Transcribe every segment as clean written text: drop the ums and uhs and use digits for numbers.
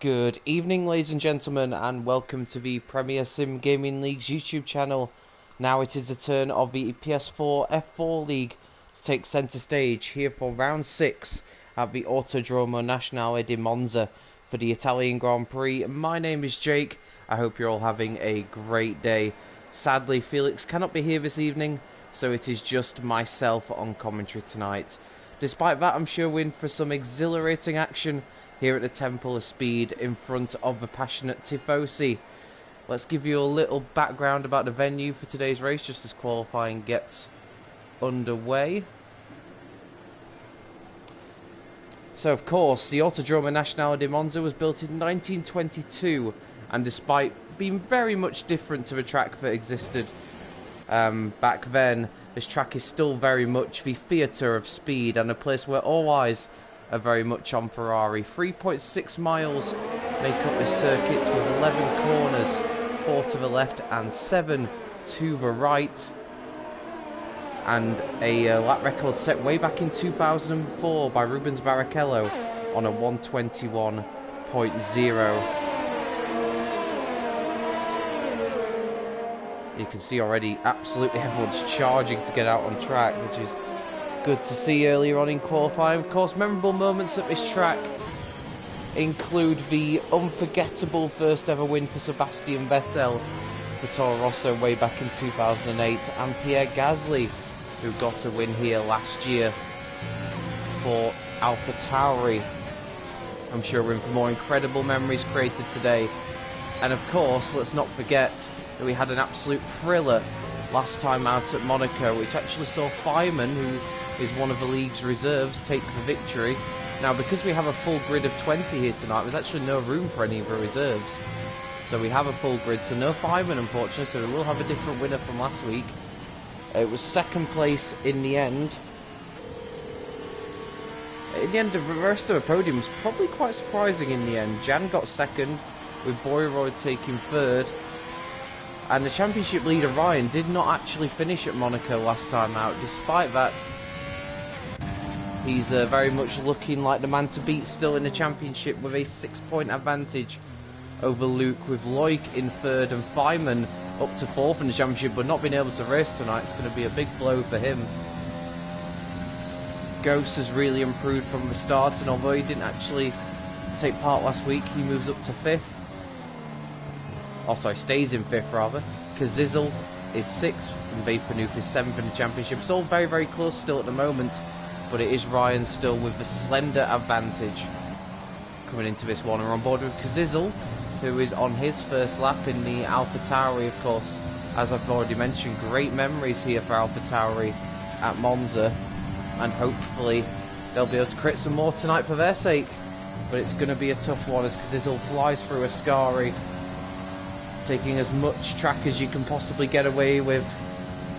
Good evening, ladies and gentlemen, and welcome to the Premier Sim Gaming League's YouTube channel. Now it is the turn of the PS4 F4 League to take centre stage here for round 6 at the Autodromo Nazionale di Monza for the Italian Grand Prix. My name is Jake. I hope you're all having a great day. Sadly, Felix cannot be here this evening, so it is just myself on commentary tonight. Despite that, I'm sure we're in for some exhilarating action here at the Temple of Speed in front of the passionate tifosi. Let's give you a little background about the venue for today's race just as qualifying gets underway. So of course, the Autodromo Nazionale di Monza was built in 1922, and despite being very much different to the track that existed back then, this track is still very much the theatre of speed and a place where all eyes are very much on Ferrari. 3.6 miles make up this circuit with 11 corners, 4 to the left and 7 to the right. And a lap record set way back in 2004 by Rubens Barrichello on a 121.0. You can see already absolutely everyone's charging to get out on track, which is good to see earlier on in qualifying. Of course, memorable moments at this track include the unforgettable first ever win for Sebastian Vettel for Toro Rosso way back in 2008, and Pierre Gasly, who got a win here last year for AlphaTauri. I'm sure we're in for more incredible memories created today. And of course, let's not forget that we had an absolute thriller last time out at Monaco, which actually saw Fireman, who is one of the league's reserves, take the victory. Now, because we have a full grid of 20 here tonight, there's actually no room for any of the reserves. So we have a full grid, so no Fireman, unfortunately, so we will have a different winner from last week. It was second place in the end. In the end, the rest of the podium was probably quite surprising in the end. Jan got second, with Boyroyd taking third. And the championship leader, Ryan, did not actually finish at Monaco last time out. Despite that, he's very much looking like the man to beat still in the championship with a 6-point advantage over Luke, with Loic in third and Feynman up to fourth in the championship, but not being able to race tonight. It's going to be a big blow for him. Ghost has really improved from the start, and although he didn't actually take part last week, he moves up to fifth. Oh, sorry, stays in fifth rather. Kazizel is sixth, and Vapornoof is seventh in the championship. It's all very, very close still at the moment, but it is Ryan still with the slender advantage coming into this one. We're on board with Kazizel, who is on his first lap in the AlphaTauri, of course. As I've already mentioned, great memories here for AlphaTauri at Monza, and hopefully they'll be able to create some more tonight for their sake. But it's going to be a tough one as Kazizel flies through Ascari, taking as much track as you can possibly get away with.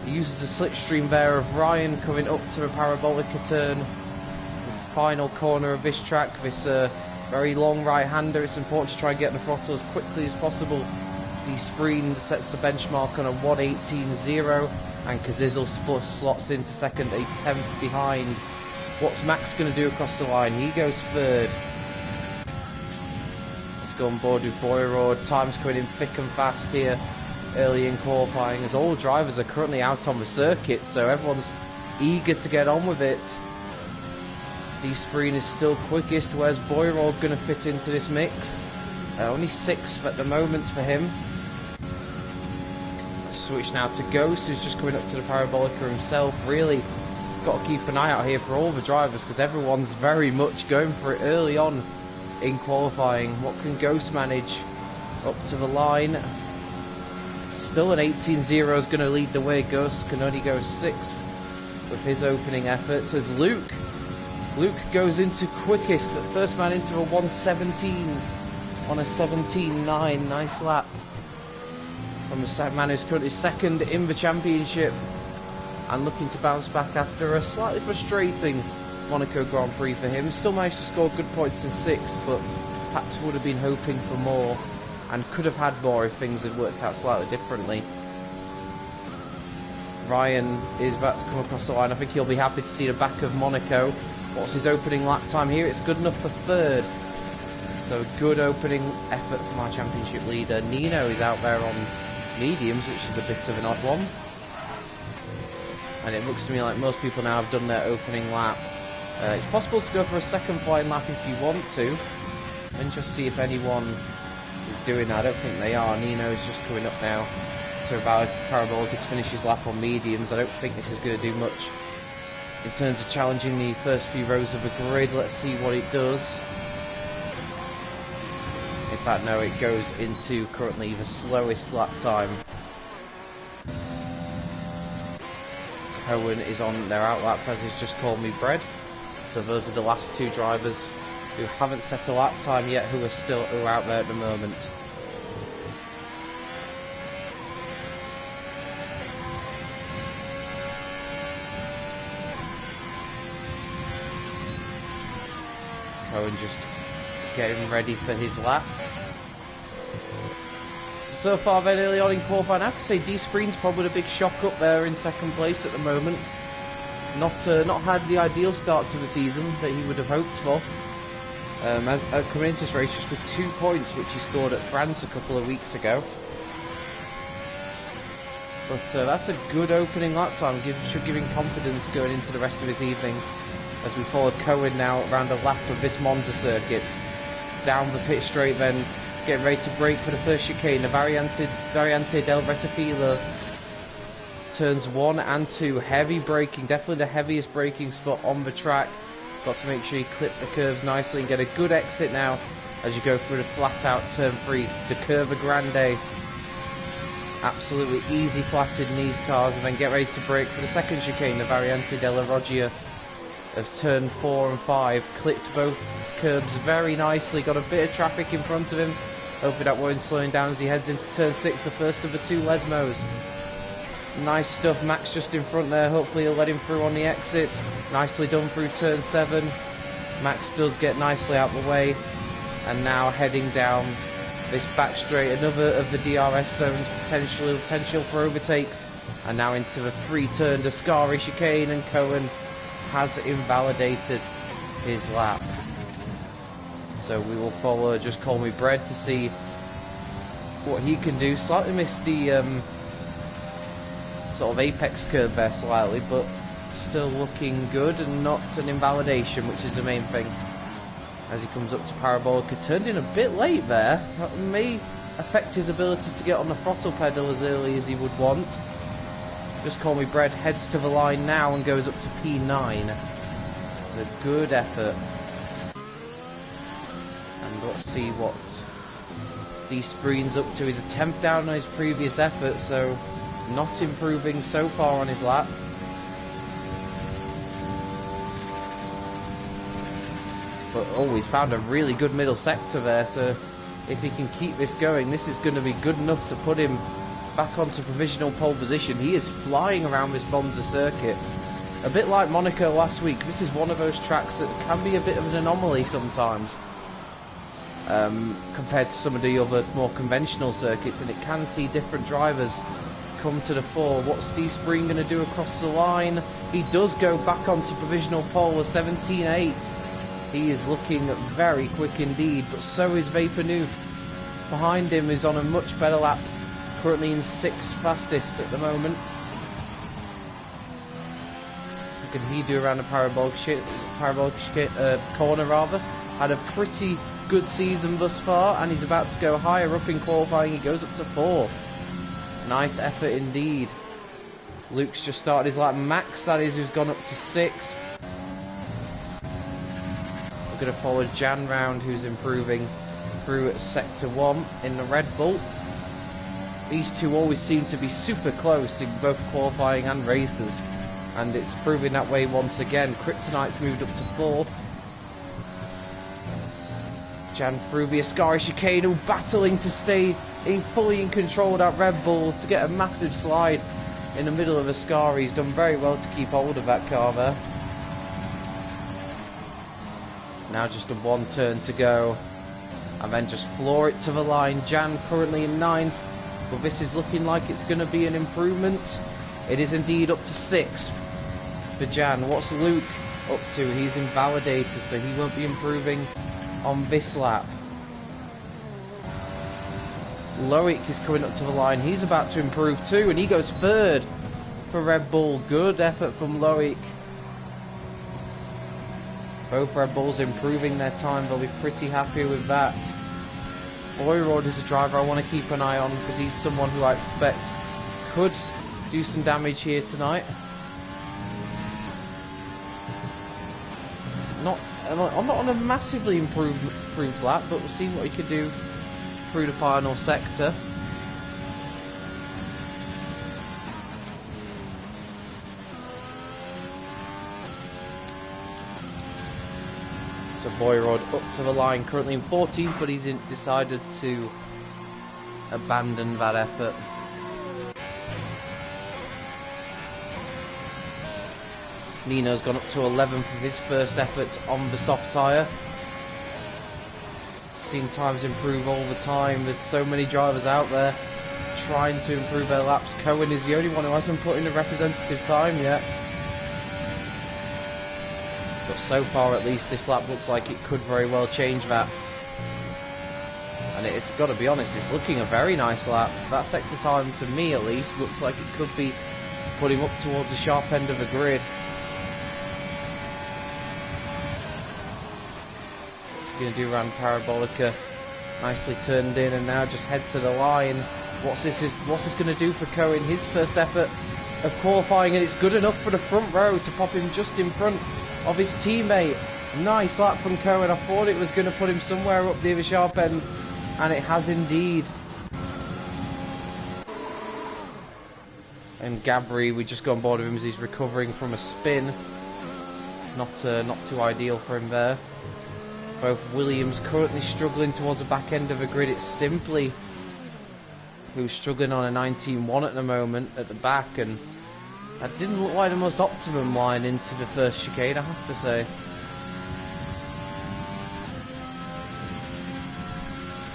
He uses the slipstream there of Ryan coming up to the Parabolica turn. The final corner of this track, this very long right-hander. It's important to try and get the throttle as quickly as possible. The Spreen sets the benchmark on a 1:18.0, and Kazizel slots into second, a 10th behind. What's Max going to do across the line? He goes third. Go on board with Boyroyd. Time's coming in thick and fast here early in qualifying, as all drivers are currently out on the circuit, so everyone's eager to get on with it. The Spreen is still quickest. Where's Boyroyd going to fit into this mix? Only 6th at the moment for him. Switch now to Ghost, who's just coming up to the Parabolica himself. Really got to keep an eye out here for all the drivers, because everyone's very much going for it early on in qualifying. What can Ghost manage? Up to the line. Still an 18.0 is going to lead the way. Ghost can only go 6th with his opening efforts, as Luke goes into quickest. The first man into a 1:17s on a 17.9. Nice lap from the man who's currently second in the championship and looking to bounce back after a slightly frustrating Monaco Grand Prix for him. Still managed to score good points in 6th, but perhaps would have been hoping for more and could have had more if things had worked out slightly differently. Ryan is about to come across the line. I think he'll be happy to see the back of Monaco. What's his opening lap time here? It's good enough for third. So a good opening effort from our championship leader. Nino is out there on mediums, which is a bit of an odd one. And it looks to me like most people now have done their opening lap. It's possible to go for a second flying lap if you want to, and just see if anyone is doing that. I don't think they are. Nino is just coming up now to about Parabolica to finish his lap on mediums. I don't think this is going to do much in terms of challenging the first few rows of the grid. Let's see what it does. In fact, no, it goes into currently the slowest lap time. Cohen is on their outlap, as he's just called me bread. So those are the last two drivers who haven't set a lap time yet, who are out there at the moment. Cohen just getting ready for his lap. So far, very early on in qualifying, I have to say D-Screen's probably a big shock up there in second place at the moment. Not had the ideal start to the season that he would have hoped for. As coming into this race just with 2 points, which he scored at France a couple of weeks ago. But that's a good opening lap time. Should give him confidence going into the rest of his evening. As we follow Cohen now around a lap of this Monza circuit. Down the pit straight then. Getting ready to brake for the first chicane. The Variante del Rettifilo. Turns 1 and 2. Heavy braking. Definitely the heaviest braking spot on the track. Got to make sure you clip the curves nicely and get a good exit now as you go through the flat out turn 3. The Curva Grande. Absolutely easy flatted in these cars, and then get ready to brake for the second chicane. The Variante della Roggia of turn 4 and 5. Clipped both curbs very nicely. Got a bit of traffic in front of him. Hopefully that won't slow him down as he heads into turn 6, the first of the 2 Lesmos. Nice stuff. Max just in front there. Hopefully he'll let him through on the exit. Nicely done through turn 7. Max does get nicely out the way. And now heading down this back straight. Another of the DRS zones. Potential for overtakes. And now into the 3-turn Ascari chicane. And Cohen has invalidated his lap. So we will follow Just Call Me Bread to see what he can do. Slightly missed the sort of apex curve there slightly, but still looking good and not an invalidation, which is the main thing. As he comes up to Parabolica, turned in a bit late there. That may affect his ability to get on the throttle pedal as early as he would want. Just Call Me Bread heads to the line now and goes up to P9. It's a good effort. And let's see what D-Spreen's up to. He's a 10th down on his previous effort, so not improving so far on his lap. But oh, he's found a really good middle sector there, so if he can keep this going, this is going to be good enough to put him back onto provisional pole position. He is flying around this Monza circuit. A bit like Monaco last week, this is one of those tracks that can be a bit of an anomaly sometimes. Compared to some of the other more conventional circuits, and it can see different drivers come to the fore. What's D-Spreen going to do across the line? He does go back onto provisional pole with 17.8. He is looking very quick indeed, but so is Vapornoof. Behind him is on a much better lap, currently in 6th fastest at the moment. What can he do around the parabolic corner rather? Had a pretty good season thus far, and he's about to go higher up in qualifying. He goes up to 4th. Nice effort indeed. Luke's just started his lap. Max, that is, who's gone up to 6th. We're going to follow Jan round, who's improving through Sector 1 in the Red Bull. These two always seem to be super close in both qualifying and races, and it's proving that way once again. Kryptonite's moved up to 4th. Jan through the Ascari chicane, battling to stay fully in control of that Red Bull to get a massive slide in the middle of Ascari. He's done very well to keep hold of that car there. Now just a 1 turn to go, and then just floor it to the line. Jan currently in 9th, but this is looking like it's going to be an improvement. It is indeed up to 6th for Jan. What's Luke up to? He's invalidated, so he won't be improving on this lap. Loic is coming up to the line. He's about to improve too, and he goes third for Red Bull. Good effort from Loic. Both Red Bulls improving their time. They'll be pretty happy with that. Boyrod is a driver I want to keep an eye on because he's someone who I expect could do some damage here tonight. I'm not on a massively improved lap, but we'll see what he can do through the final sector. So Boyrod up to the line, currently in 14th, but he's decided to abandon that effort. Nino's gone up to 11th with his first effort on the soft tyre. Seeing times improve all the time. There's so many drivers out there trying to improve their laps. Cohen is the only one who hasn't put in a representative time yet. But so far, at least, this lap looks like it could very well change that. And it's got to be honest, it's looking a very nice lap. That sector time, to me at least, looks like it could be putting up towards the sharp end of the grid. Going to do around Parabolica, nicely turned in, and now just head to the line. What's this going to do for Cohen? His first effort of qualifying, and it's good enough for the front row to pop him just in front of his teammate. Nice lap from Cohen. I thought it was going to put him somewhere up near the sharp end, and it has indeed. And Gabri, we just got on board with him as he's recovering from a spin. Not too ideal for him there. Both Williams currently struggling towards the back end of the grid. It's Simply who's struggling on a 19.1 at the moment at the back, and that didn't look like the most optimum line into the first chicane, I have to say.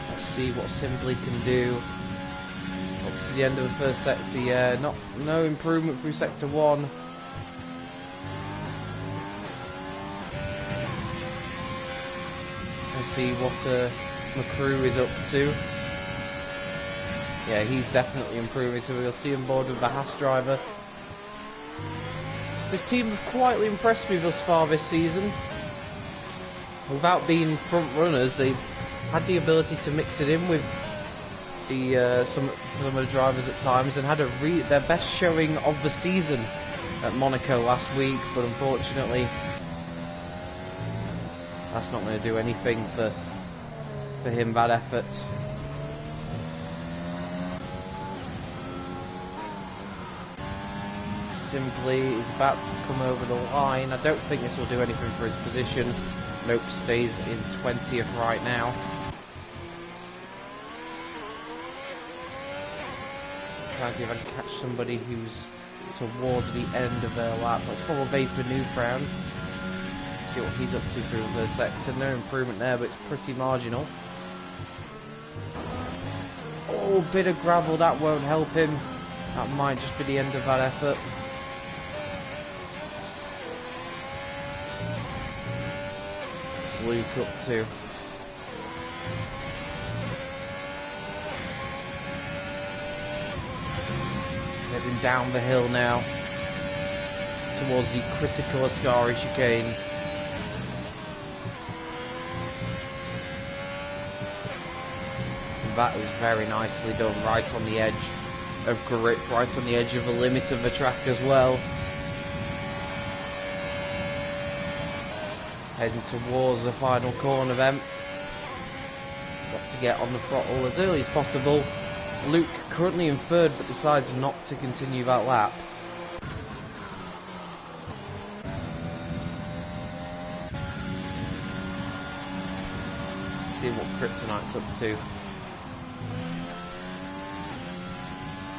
Let's see what Simply can do. Up to the end of the first sector, yeah, no improvement through sector 1. See what McCrew is up to. Yeah, he's definitely improving, so we'll see him board with the Haas driver. This team have quietly impressed me thus far this season. Without being front runners, they've had the ability to mix it in with the some of the drivers at times, and had their best showing of the season at Monaco last week, but unfortunately that's not going to do anything for him, that effort. Simply is about to come over the line. I don't think this will do anything for his position. Nope, stays in 20th right now. Trying to see if I can catch somebody who's towards the end of their lap. Let's follow Vapor Newfound. See what he's up to through the sector. No improvement there, but it's pretty marginal. Oh, bit of gravel, that won't help him. That might just be the end of that effort. It's Luke up to. Heading down the hill now towards the critical Ascari chicane. That is very nicely done, right on the edge of grip, right on the edge of the limit of the track as well. Heading towards the final corner then. Got to get on the throttle as early as possible. Luke currently in third, but decides not to continue that lap. See what Kryptonite's up to.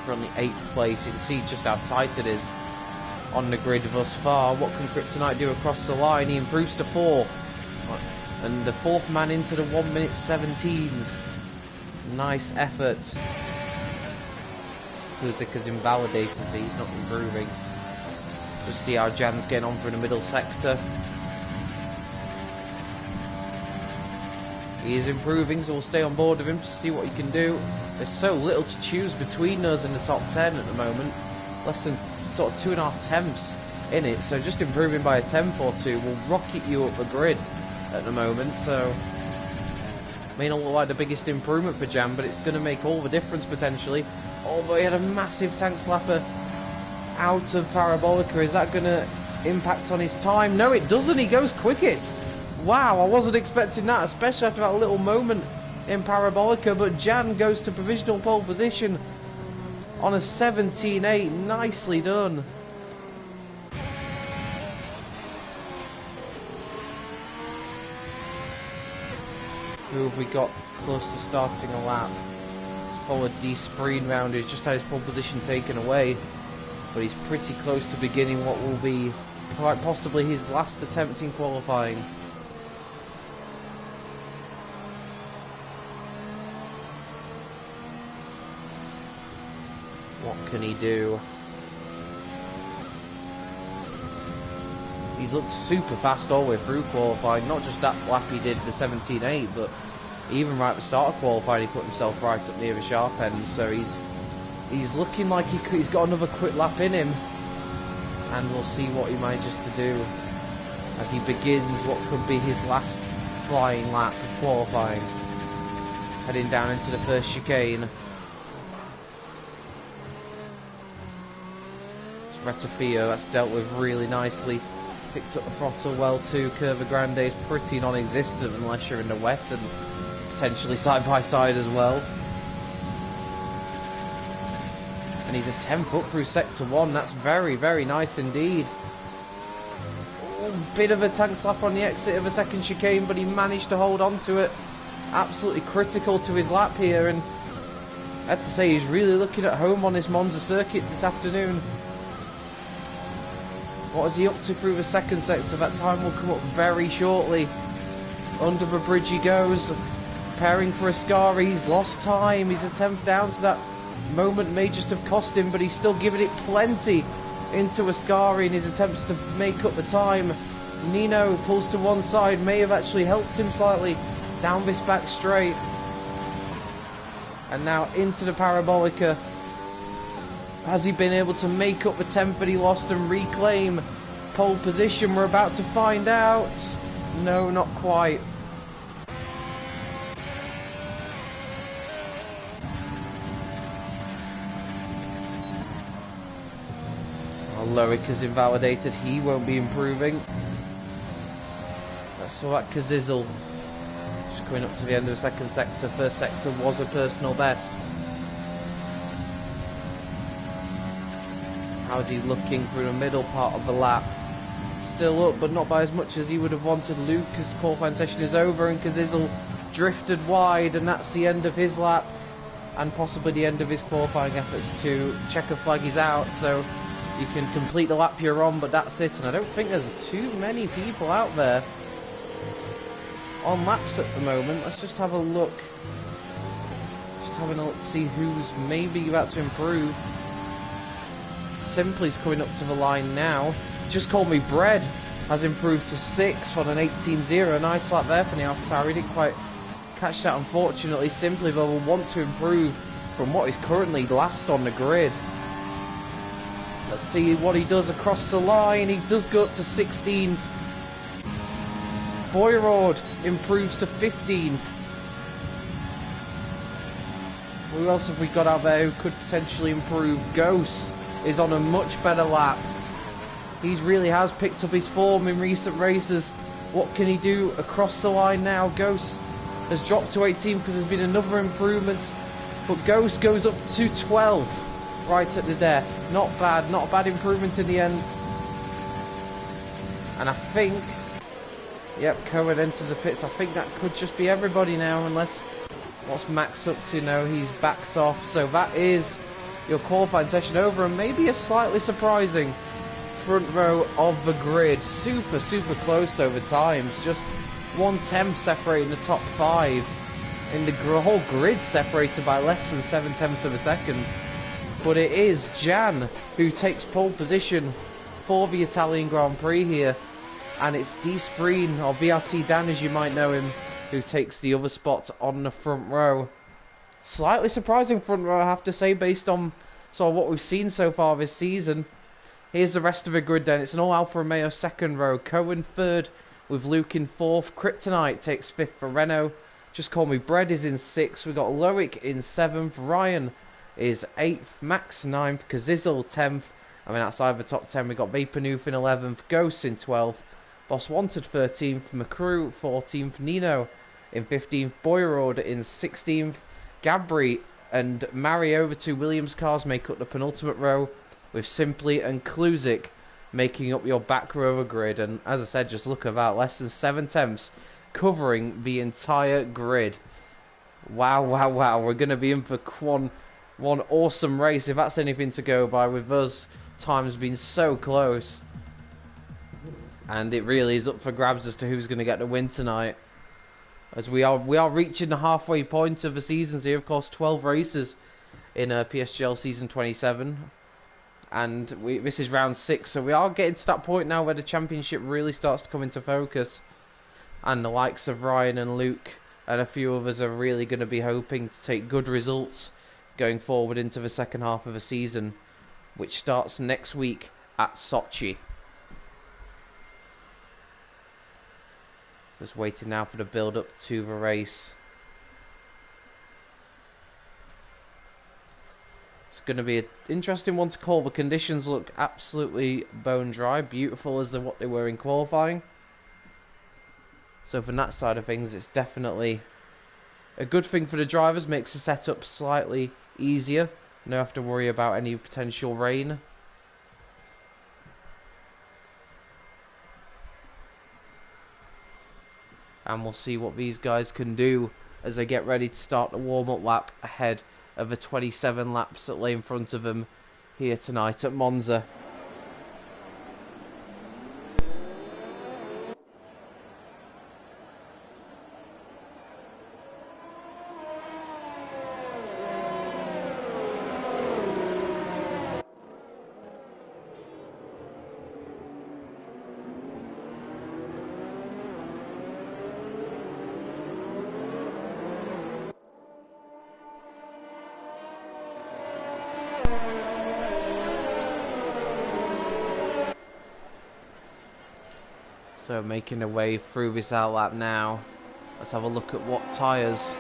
Currently 8th place. You can see just how tight it is on the grid thus far. What can Kryptonite do across the line? He improves to 4. And the 4th man into the 1 minute 17s. Nice effort. Kuzika's invalidated, so he's not improving. Just see how Jan's getting on through the middle sector. He is improving, so we'll stay on board with him to see what he can do. There's so little to choose between us in the top 10 at the moment. Less than sort of 2.5 tenths in it, so just improving by a tenth or two will rocket you up the grid at the moment. So may not look like the biggest improvement for Jan, but it's going to make all the difference potentially. Although he had a massive tank slapper out of Parabolica, is that going to impact on his time? No, it doesn't. He goes quickest. Wow, I wasn't expecting that, especially after that little moment in Parabolica. But Jan goes to provisional pole position on a 17.8. Nicely done. Who have we got close to starting a lap? It's followed D Spreen round, who's just had his pole position taken away, but he's pretty close to beginning what will be quite possibly his last attempt in qualifying. What can he do? He's looked super fast all the way through qualifying, not just that lap he did the 17.8, but even right at the start of qualifying he put himself right up near the sharp end, so he's looking like he's got another quick lap in him, and we'll see what he manages to do as he begins what could be his last flying lap of qualifying, heading down into the first chicane. Retafio, that's dealt with really nicely. Picked up the throttle well too. Curva Grande is pretty non-existent unless you're in the wet, and potentially side by side as well. And he's a 10th up through sector 1. That's very, very nice indeed. Oh, bit of a tank slap on the exit of a second chicane, but he managed to hold on to it. Absolutely critical to his lap here, and I have to say he's really looking at home on this Monza circuit this afternoon. What is he up to through the second sector? That time will come up very shortly. Under the bridge he goes, preparing for Ascari. He's lost time. His attempt down to that moment may just have cost him, but he's still giving it plenty into Ascari in his attempts to make up the time. Nino pulls to one side, may have actually helped him slightly down this back straight. And now into the Parabolica. Has he been able to make up the temp that he lost and reclaim pole position? We're about to find out. No, not quite. Well, Loic is invalidated. He won't be improving. That's all that Kazizel. Just coming up to the end of the second sector. First sector was a personal best. How's he looking through the middle part of the lap? Still up, but not by as much as he would have wanted. Luke's qualifying session is over, and Kazizel drifted wide, and that's the end of his lap, and possibly the end of his qualifying efforts too. Checker flag is out, so you can complete the lap you're on, but that's it. And I don't think there's too many people out there on laps at the moment. Let's just have a look. Just having a look to see who's maybe about to improve. Simply's coming up to the line now. Just Call Me Bread has improved to 6th on an 18.0. Nice lap there for the AlphaTauri. Didn't quite catch that, unfortunately. Simply though will want to improve from what is currently last on the grid. Let's see what he does across the line. He does go up to 16th. Boyrod improves to 15th. Who else have we got out there who could potentially improve? Ghost is on a much better lap. He really has picked up his form in recent races. What can he do across the line now? Ghost has dropped to 18 because there's been another improvement, but Ghost goes up to 12 right at the death. Not bad, not a bad improvement in the end. And I think, yep, Cohen enters the pits. I think that could just be everybody now, unless what's Max up to? No, he's backed off. So that is your qualifying session over, and maybe a slightly surprising front row of the grid. Super close over times. Just 1/10 separating the top 5. In the whole grid separated by less than 7/10 of a second. But it is Jan who takes pole position for the Italian Grand Prix here. And it's D Spreen, or VRT Dan as you might know him, who takes the other spot on the front row. Slightly surprising front row, I have to say, based on sort of what we've seen so far this season. Here's the rest of the grid then. It's an all Alfa Romeo second row. Cohen third with Luke in fourth. Kryptonite takes fifth for Renault. Just Call Me Bread is in sixth. We've got Loic in seventh. Ryan is eighth. Max ninth. Kazizel 10th. I mean, outside the top 10, we've got Vapornoof in 11th. Ghost in 12th. Boss Wanted 13th. McCrew 14th. Nino in 15th. Boyrod in 16th. Gabri and Mario, the two Williams cars, make up the penultimate row, with Simply and Kluzik making up your back row of grid. And as I said, just look at that, less than 7 tenths covering the entire grid. Wow, wow, wow. We're going to be in for one awesome race, if that's anything to go by, with us times being so close. And it really is up for grabs as to who's going to get the win tonight. As we are reaching the halfway point of the seasons here. Of course, 12 races in PSGL season 27, and this is round 6, so we are getting to that point now where the championship really starts to come into focus, and the likes of Ryan and Luke and a few others are really going to be hoping to take good results going forward into the second half of the season, which starts next week at Sochi. Just waiting now for the build-up to the race. It's going to be an interesting one to call. The conditions look absolutely bone dry, beautiful as what they were in qualifying. So from that side of things, it's definitely a good thing for the drivers. Makes the setup slightly easier. No have to worry about any potential rain. And we'll see what these guys can do as they get ready to start the warm-up lap ahead of the 27 laps that lay in front of them here tonight at Monza. So making their way through this outlap now. Let's have a look at what tyres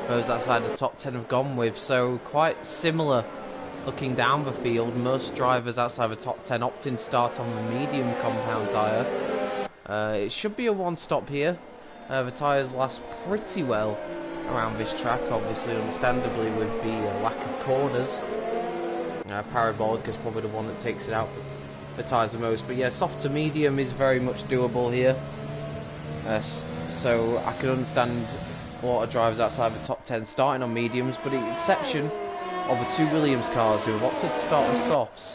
those outside the top 10 have gone with. So quite similar looking down the field. Most drivers outside the top 10 opting to start on the medium compound tyre. It should be a one-stop here. The tyres last pretty well around this track, obviously, understandably, with the lack of corners. Parabolic is probably the one that takes it out the tyres the most, but yeah, soft to medium is very much doable here. So I can understand a lot of drivers outside the top 10 starting on mediums, but the exception of the two Williams cars who have opted to start with softs,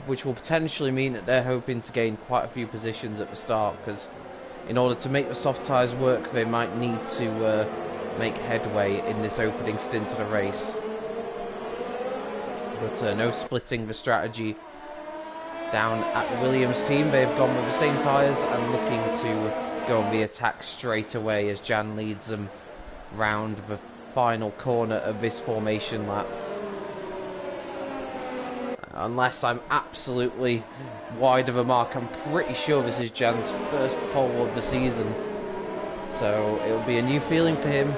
which will potentially mean that they're hoping to gain quite a few positions at the start, because in order to make the soft tyres work, they might need to make headway in this opening stint of the race. But no splitting the strategy down at the Williams team. They've gone with the same tyres and looking to go on the attack straight away as Jan leads them round the final corner of this formation lap. Unless I'm absolutely wide of a mark, I'm pretty sure this is Jan's first pole of the season. So it'll be a new feeling for him,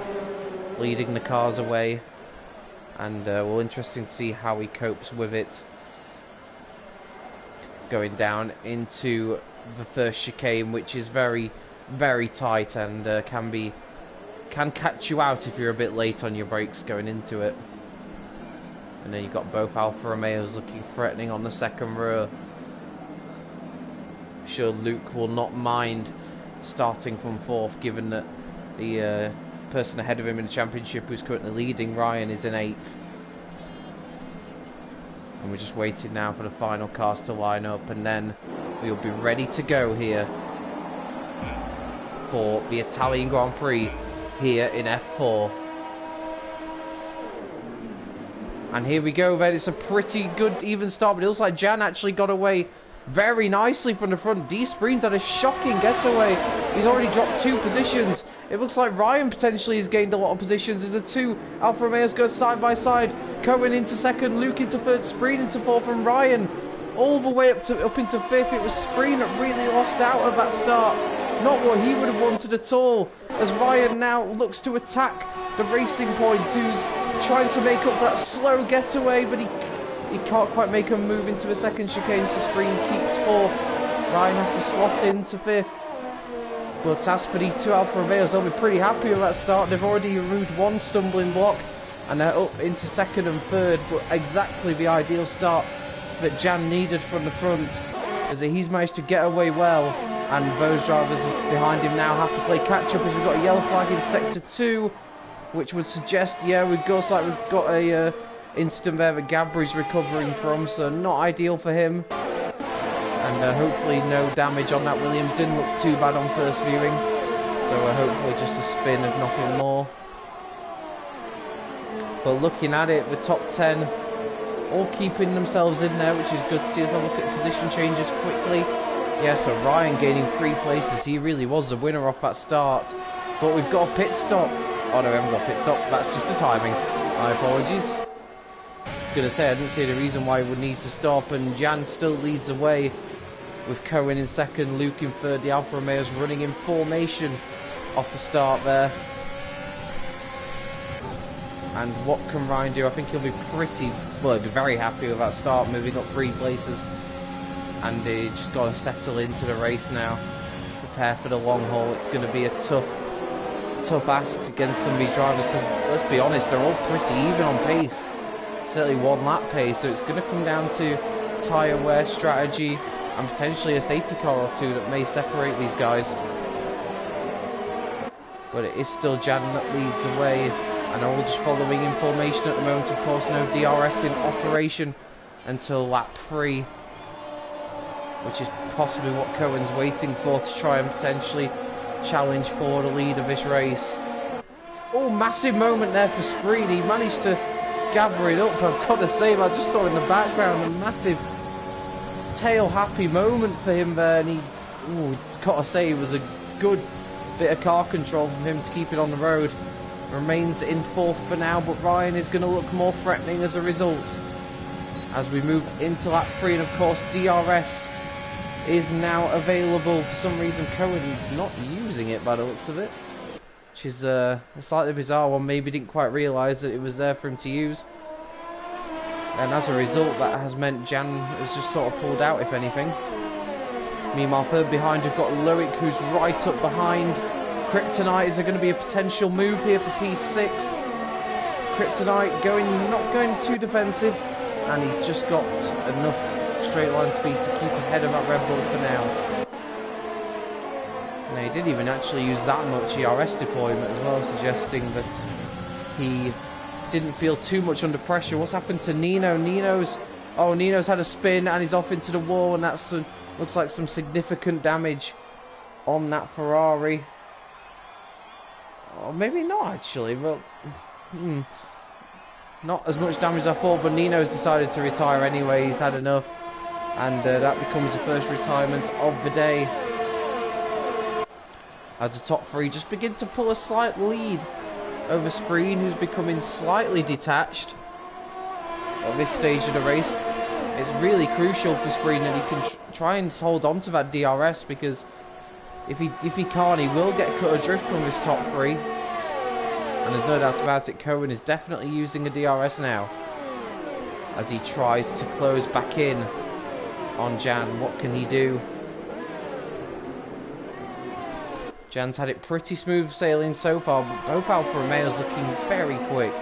leading the cars away. And well, interesting to see how he copes with it going down into the first chicane, which is very, very tight and can catch you out if you're a bit late on your brakes going into it. And then you've got both Alfa Romeos looking threatening on the second row. I'm sure Luke will not mind starting from fourth, given that the person ahead of him in the championship who's currently leading, Ryan, is in 8th. And we're just waiting now for the final cars to line up, and then we'll be ready to go here for the Italian Grand Prix here in F4. And here we go then. It's a pretty good even start, but it looks like Jan actually got away very nicely from the front. D Spreen's had a shocking getaway. He's already dropped 2 positions. It looks like Ryan potentially has gained a lot of positions as the 2 Alfa Romeos go side by side. Cohen into 2nd, Luke into 3rd, Spreen into 4th, and Ryan all the way up into 5th. It was Spreen that really lost out at that start. Not what he would have wanted at all, as Ryan now looks to attack the Racing Point, who's trying to make up for that slow getaway, but he can't quite make a move into the 2nd chicane, so Spreen keeps 4th. Ryan has to slot into 5th. But as for the 2 Alfa Romeos, they'll be pretty happy with that start. They've already removed 1 stumbling block, and they're up into 2nd and 3rd, but exactly the ideal start that Jan needed from the front, as he's managed to get away well, and those drivers behind him now have to play catch up, as we've got a yellow flag in sector 2, which would suggest, yeah, we've got a incident there that Gabri's recovering from, so not ideal for him. And hopefully no damage on that Williams. Didn't look too bad on first viewing, so hopefully just a spin of nothing more. But looking at it, the top 10 all keeping themselves in there, which is good to see. As I look at position changes quickly, yeah, so Ryan gaining 3 places. He really was the winner off that start. But we've got a pit stop. Oh no, we haven't got a pit stop. That's just the timing. My apologies. I was going to say, I didn't see the reason why he would need to stop, and Jan still leads away with Cohen in 2nd, Luke in 3rd. The Alfa Romeo's running in formation off the start there. And what can Ryan do? I think he'll be he'll be very happy with that start, moving up 3 places. And he just got to settle into the race now, prepare for the long haul. It's going to be a tough ask against some of these drivers, because let's be honest, they're all pretty even on pace. Certainly 1 lap pace, so it's going to come down to tyre wear strategy and potentially a safety car or 2 that may separate these guys. But it is still Jan that leads away, and they're all just following in formation at the moment. Of course, no DRS in operation until lap 3, which is possibly what Cohen's waiting for to try and potentially challenge for the lead of this race. Oh, massive moment there for Spreen. He managed to gather it up. I've got to say, I just saw in the background a massive tail happy moment for him there, and got to say, it was a good bit of car control from him to keep it on the road. Remains in 4th for now, but Ryan is going to look more threatening as a result as we move into lap 3. And of course, DRS is now available. For some reason, Cohen's not using it by the looks of it, which is a slightly bizarre one. Maybe didn't quite realise that it was there for him to use, and as a result, that has meant Jan has just sort of pulled out, if anything. Meanwhile, 3rd behind, we've got Loic, who's right up behind. Kryptonite, is there going to be a potential move here for P6? Kryptonite not going too defensive, and he's just got enough straight line speed to keep ahead of that Red Bull for now. Now, he didn't even actually use that much ERS deployment as well, suggesting that he didn't feel too much under pressure. What's happened to Nino? Nino's had a spin and he's off into the wall, and that's looks like some significant damage on that Ferrari. Or maybe not actually, but not as much damage as I thought. But Nino's decided to retire anyway. He's had enough, and that becomes the first retirement of the day, as the top 3 just begin to pull a slight lead over Spreen, who's becoming slightly detached at this stage of the race. It's really crucial for Spreen that he can try and hold on to that DRS, because if he can't, he will get cut adrift from this top 3. And there's no doubt about it, Cohen is definitely using a DRS now as he tries to close back in on Jan. What can he do? Jan's had it pretty smooth sailing so far, but both Alfa Romeos looking very quick.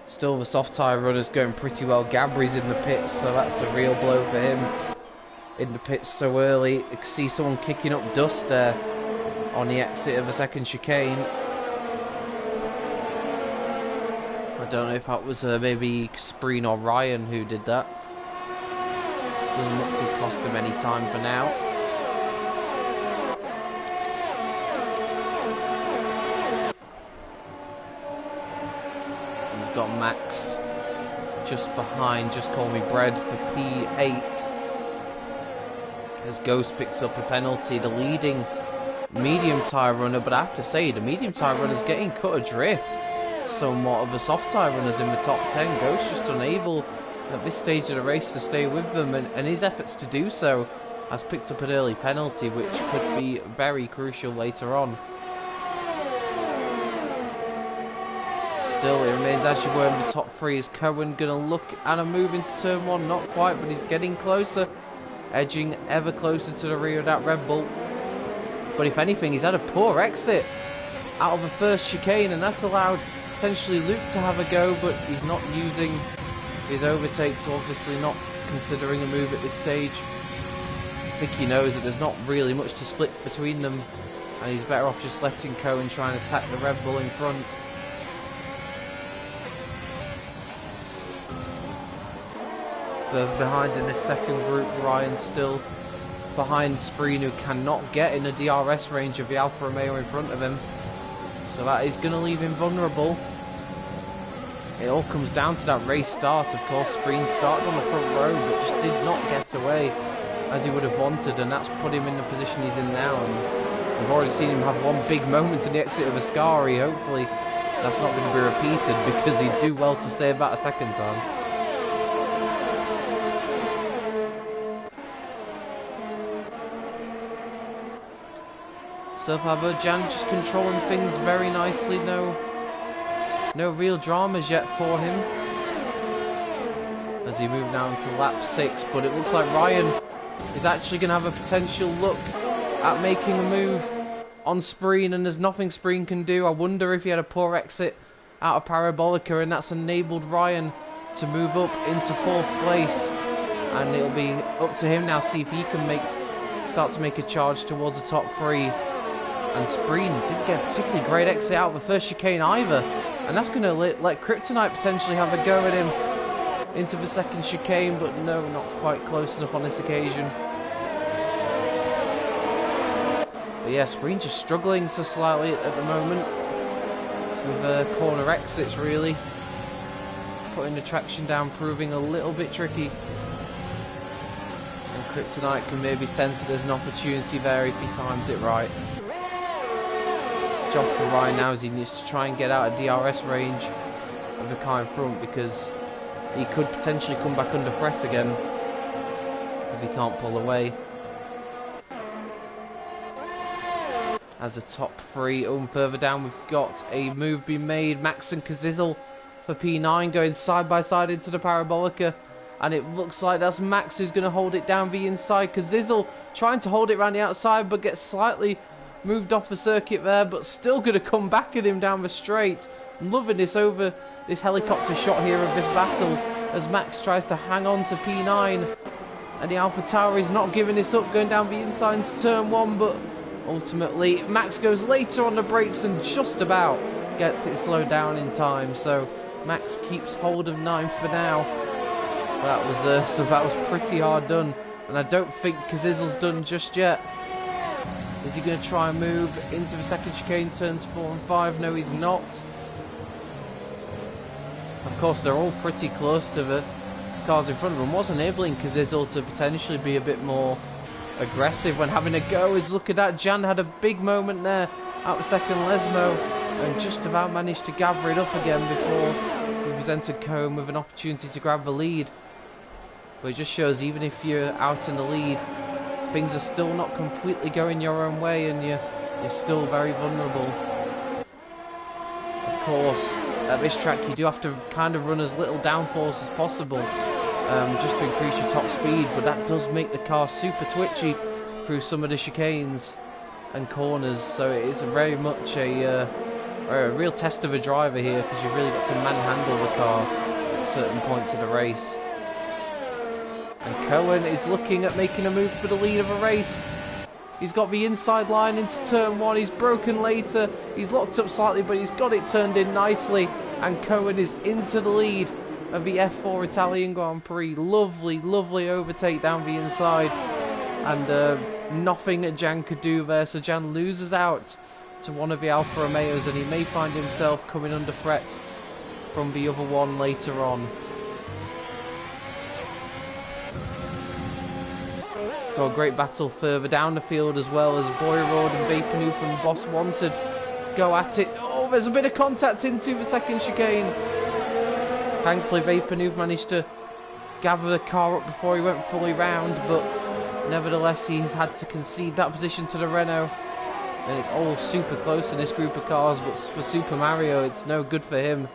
Still, the soft tyre runner's going pretty well. Gabri's in the pits, so that's a real blow for him. In the pits so early. You can see someone kicking up dust there on the exit of the 2nd chicane. I don't know if that was maybe Spreen or Ryan who did that. Doesn't look to cost him any time for now. got Max just behind, just call me bread for P8. As Ghost picks up a penalty, the leading medium tyre runner, but I have to say, the medium tyre runner is getting cut adrift somewhat of the soft tyre runners in the top 10. Ghost just unable at this stage of the race to stay with them, and his efforts to do so has picked up an early penalty, which could be very crucial later on. Still, it remains as you were in the top 3. Is Cohen going to look at a move into turn 1? Not quite, but he's getting closer, edging ever closer to the rear of that Red Bull. But if anything, he's had a poor exit out of the first chicane, and that's allowed potentially Luke to have a go, but he's not using his overtake, so obviously not considering a move at this stage. I think he knows that there's not really much to split between them, and he's better off just letting Cohen try and attack the Red Bull in front. Behind in this second group, Ryan still behind Spreen, who cannot get in the DRS range of the Alfa Romeo in front of him. So that is going to leave him vulnerable. It all comes down to that race start, of course. Spreen started on the front row, but just did not get away as he would have wanted, and that's put him in the position he's in now. And we've already seen him have one big moment in the exit of Ascari. Hopefully that's not going to be repeated, because he'd do well to save that a second time. So far, Jan just controlling things very nicely. No real dramas yet for him as he moves now into lap 6. But it looks like Ryan is actually going to have a potential look at making a move on Spreen, and there's nothing Spreen can do. I wonder if he had a poor exit out of Parabolica, and that's enabled Ryan to move up into 4th place, and it'll be up to him now, see if he can start to make a charge towards the top 3. And Spreen didn't get a particularly great exit out of the first chicane either, and that's going to let Kryptonite potentially have a go at him into the second chicane, but no, not quite close enough on this occasion. But yeah, Spreen just struggling so slightly at the moment with corner exits, really. Putting the traction down, proving a little bit tricky. And Kryptonite can maybe sense that there's an opportunity there if he times it right. Job for Ryan now is he needs to try and get out of DRS range of the car in front, because he could potentially come back under threat again if he can't pull away. As the top 3, further down we've got a move being made. Max and Kazizel for P9 going side by side into the Parabolica, and it looks like that's Max who's going to hold it down the inside. Kazizel trying to hold it around the outside, but gets slightly moved off the circuit there, but still going to come back at him down the straight. I'm loving this helicopter shot here of this battle as Max tries to hang on to P9, and the Alpha Tower is not giving this up, going down the inside into turn 1, but ultimately Max goes later on the brakes and just about gets it slowed down in time. So Max keeps hold of 9th for now. That was pretty hard done, and I don't think Kazizel's done just yet. Is he going to try and move into the second chicane, turns 4 and 5? No, he's not. Of course, they're all pretty close to the cars in front of him. What's enabling Kazizel to potentially be a bit more aggressive when having a go is, look at that, Jan had a big moment there out of second Lesmo and just about managed to gather it up again before he presented Cohen with an opportunity to grab the lead. But it just shows, even if you're out in the lead, things are still not completely going your own way, and you're still very vulnerable. Of course, at this track you do have to kind of run as little downforce as possible, just to increase your top speed, but that does make the car super twitchy through some of the chicanes and corners, so it is very much a real test of a driver here, because you've really got to manhandle the car at certain points of the race. And Cohen is looking at making a move for the lead of a race. He's got the inside line into turn 1. He's broken later. He's locked up slightly, but he's got it turned in nicely. And Cohen is into the lead of the F4 Italian Grand Prix. Lovely, lovely overtake down the inside. And nothing that Jan could do there. So Jan loses out to one of the Alfa Romeos, and he may find himself coming under threat from the other one later on. Got a great battle further down the field as well as Boyrod and Vapornoof and Boss Wanted go at it. Oh, there's a bit of contact into the second chicane. Thankfully, Vapornoof managed to gather the car up before he went fully round, but nevertheless, he's had to concede that position to the Renault. And it's all super close in this group of cars, but for Super Mario, it's no good for him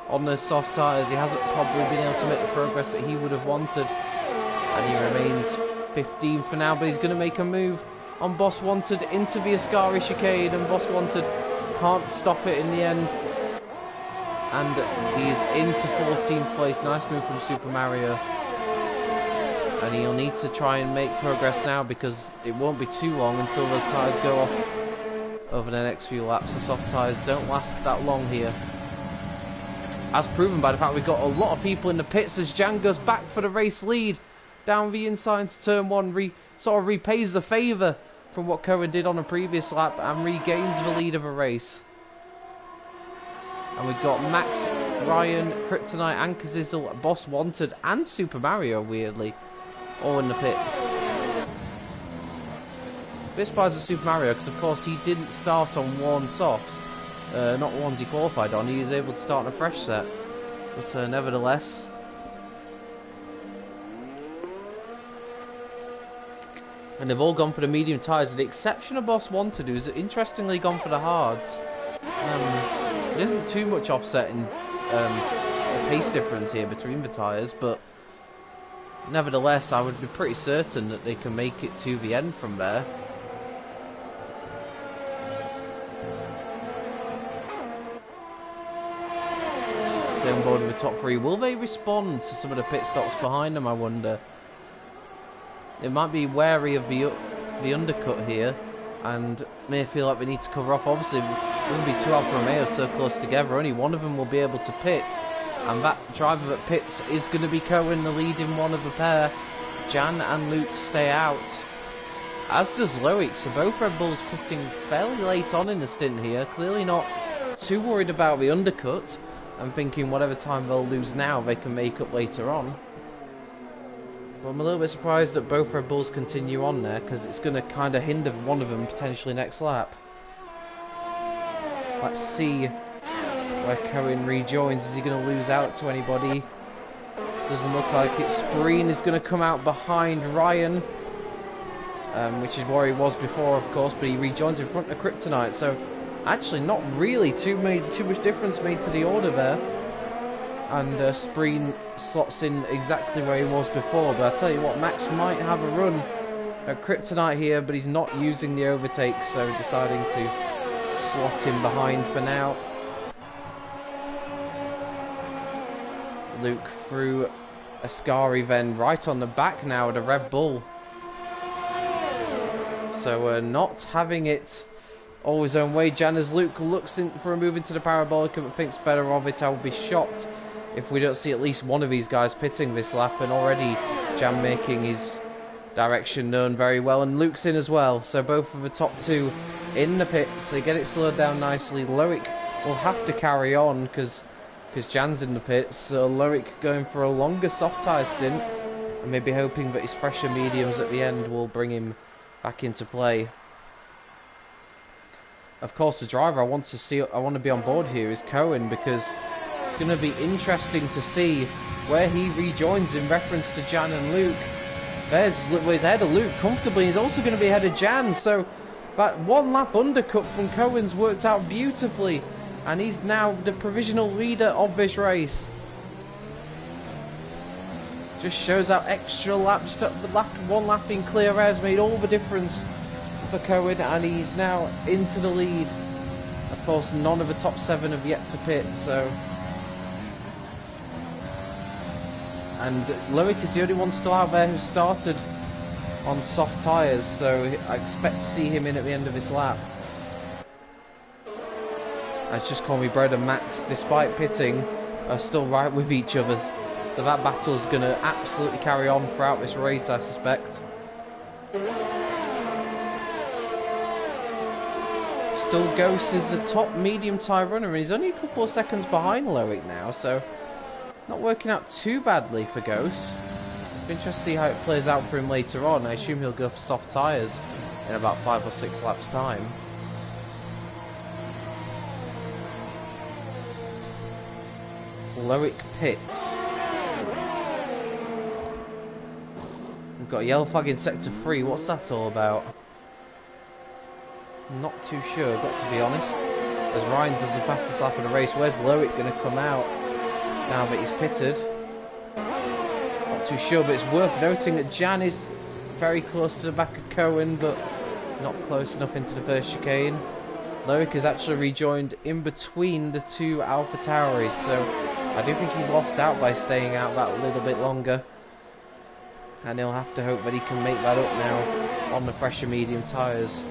on those soft tyres. He hasn't probably been able to make the progress that he would have wanted. And he remains 15 for now, but he's going to make a move on Boss Wanted into the Ascari chicane, and Boss Wanted can't stop it in the end. And he's into 14th place. Nice move from Super Mario. And he'll need to try and make progress now, because it won't be too long until those tyres go off over the next few laps. The soft tyres don't last that long here, as proven by the fact we've got a lot of people in the pits as Jan goes back for the race lead down the inside to turn one, sort of repays the favour from what Cohen did on a previous lap and regains the lead of a race. And we've got Max, Ryan, Kryptonite and Kazizzle, Boss Wanted and Super Mario, weirdly, all in the pits. A bit surprised at Super Mario, because of course he didn't start on worn softs, not the ones he qualified on. He was able to start on a fresh set, but nevertheless. And they've all gone for the medium tyres, with the exception of Boss Wanted, who's interestingly gone for the hards. There isn't too much offset in pace difference here between the tyres, but nevertheless, I would be pretty certain that they can make it to the end from there. Stay on board with the top three. Will they respond to some of the pit stops behind them, I wonder? It might be wary of the undercut here, and may feel like we need to cover off. Obviously, there will be two Alfa Romeos so close together. Only one of them will be able to pit, and that driver that pits is going to be Cohen, the leading one of the pair. Jan and Luke stay out, as does Loic. So both Red Bulls pitting fairly late on in the stint here. Clearly not too worried about the undercut, and thinking whatever time they'll lose now, they can make up later on. But I'm a little bit surprised that both Red Bulls continue on there, because it's going to kind of hinder one of them potentially next lap. Let's see where Cohen rejoins. Is he going to lose out to anybody? Doesn't look like it. Spreen is going to come out behind Ryan, which is where he was before, of course, but he rejoins in front of Kryptonite. So actually not really too much difference made to the order there. And Spreen slots in exactly where he was before. But I tell you what, Max might have a run at Kryptonite here, but he's not using the overtake, so deciding to slot him behind for now. Luke through Ascari, then right on the back now at a Red Bull. So not having it all his own way. Jan, as Luke looks in for a move into the Parabolica but thinks better of it. I will be shocked if we don't see at least one of these guys pitting this lap, and already Jan making his direction known very well, and Luke's in as well. So both of the top two in the pits. They get it slowed down nicely. Loic will have to carry on because Jan's in the pits, so Loic going for a longer soft tyre stint and maybe hoping that his fresher mediums at the end will bring him back into play. Of course, the driver I want to be on board here is Cohen, because it's going to be interesting to see where he rejoins in reference to Jan and Luke. He's ahead of Luke comfortably. He's also going to be ahead of Jan, so that one lap undercut from Cohen's worked out beautifully, and he's now the provisional leader of this race. Just shows how extra laps, one lap in clear air has made all the difference for Cohen, and he's now into the lead. Of course, none of the top 7 have yet to pit, so. And Loic is the only one still out there who started on soft tyres, so I expect to see him in at the end of this lap. As Just Call Me Bread and Max, despite pitting, are still right with each other. So that battle is going to absolutely carry on throughout this race, I suspect. still Ghost is the top medium tyre runner, and he's only a couple of seconds behind Loic now, so not working out too badly for Ghost. Be interested to see how it plays out for him later on. I assume he'll go for soft tyres in about 5 or 6 laps time. Loic pits. We've got a yellow flag in sector 3. What's that all about? Not too sure, got to be honest. As Ryan does the fastest lap of the race, where's Loic going to come out now that he's pitted? Not too sure, but it's worth noting that Jan is very close to the back of Cohen, but not close enough into the first chicane. Loic has actually rejoined in between the two Alpha Tauris, so I do think he's lost out by staying out that little bit longer. And he'll have to hope that he can make that up now on the fresher medium tyres.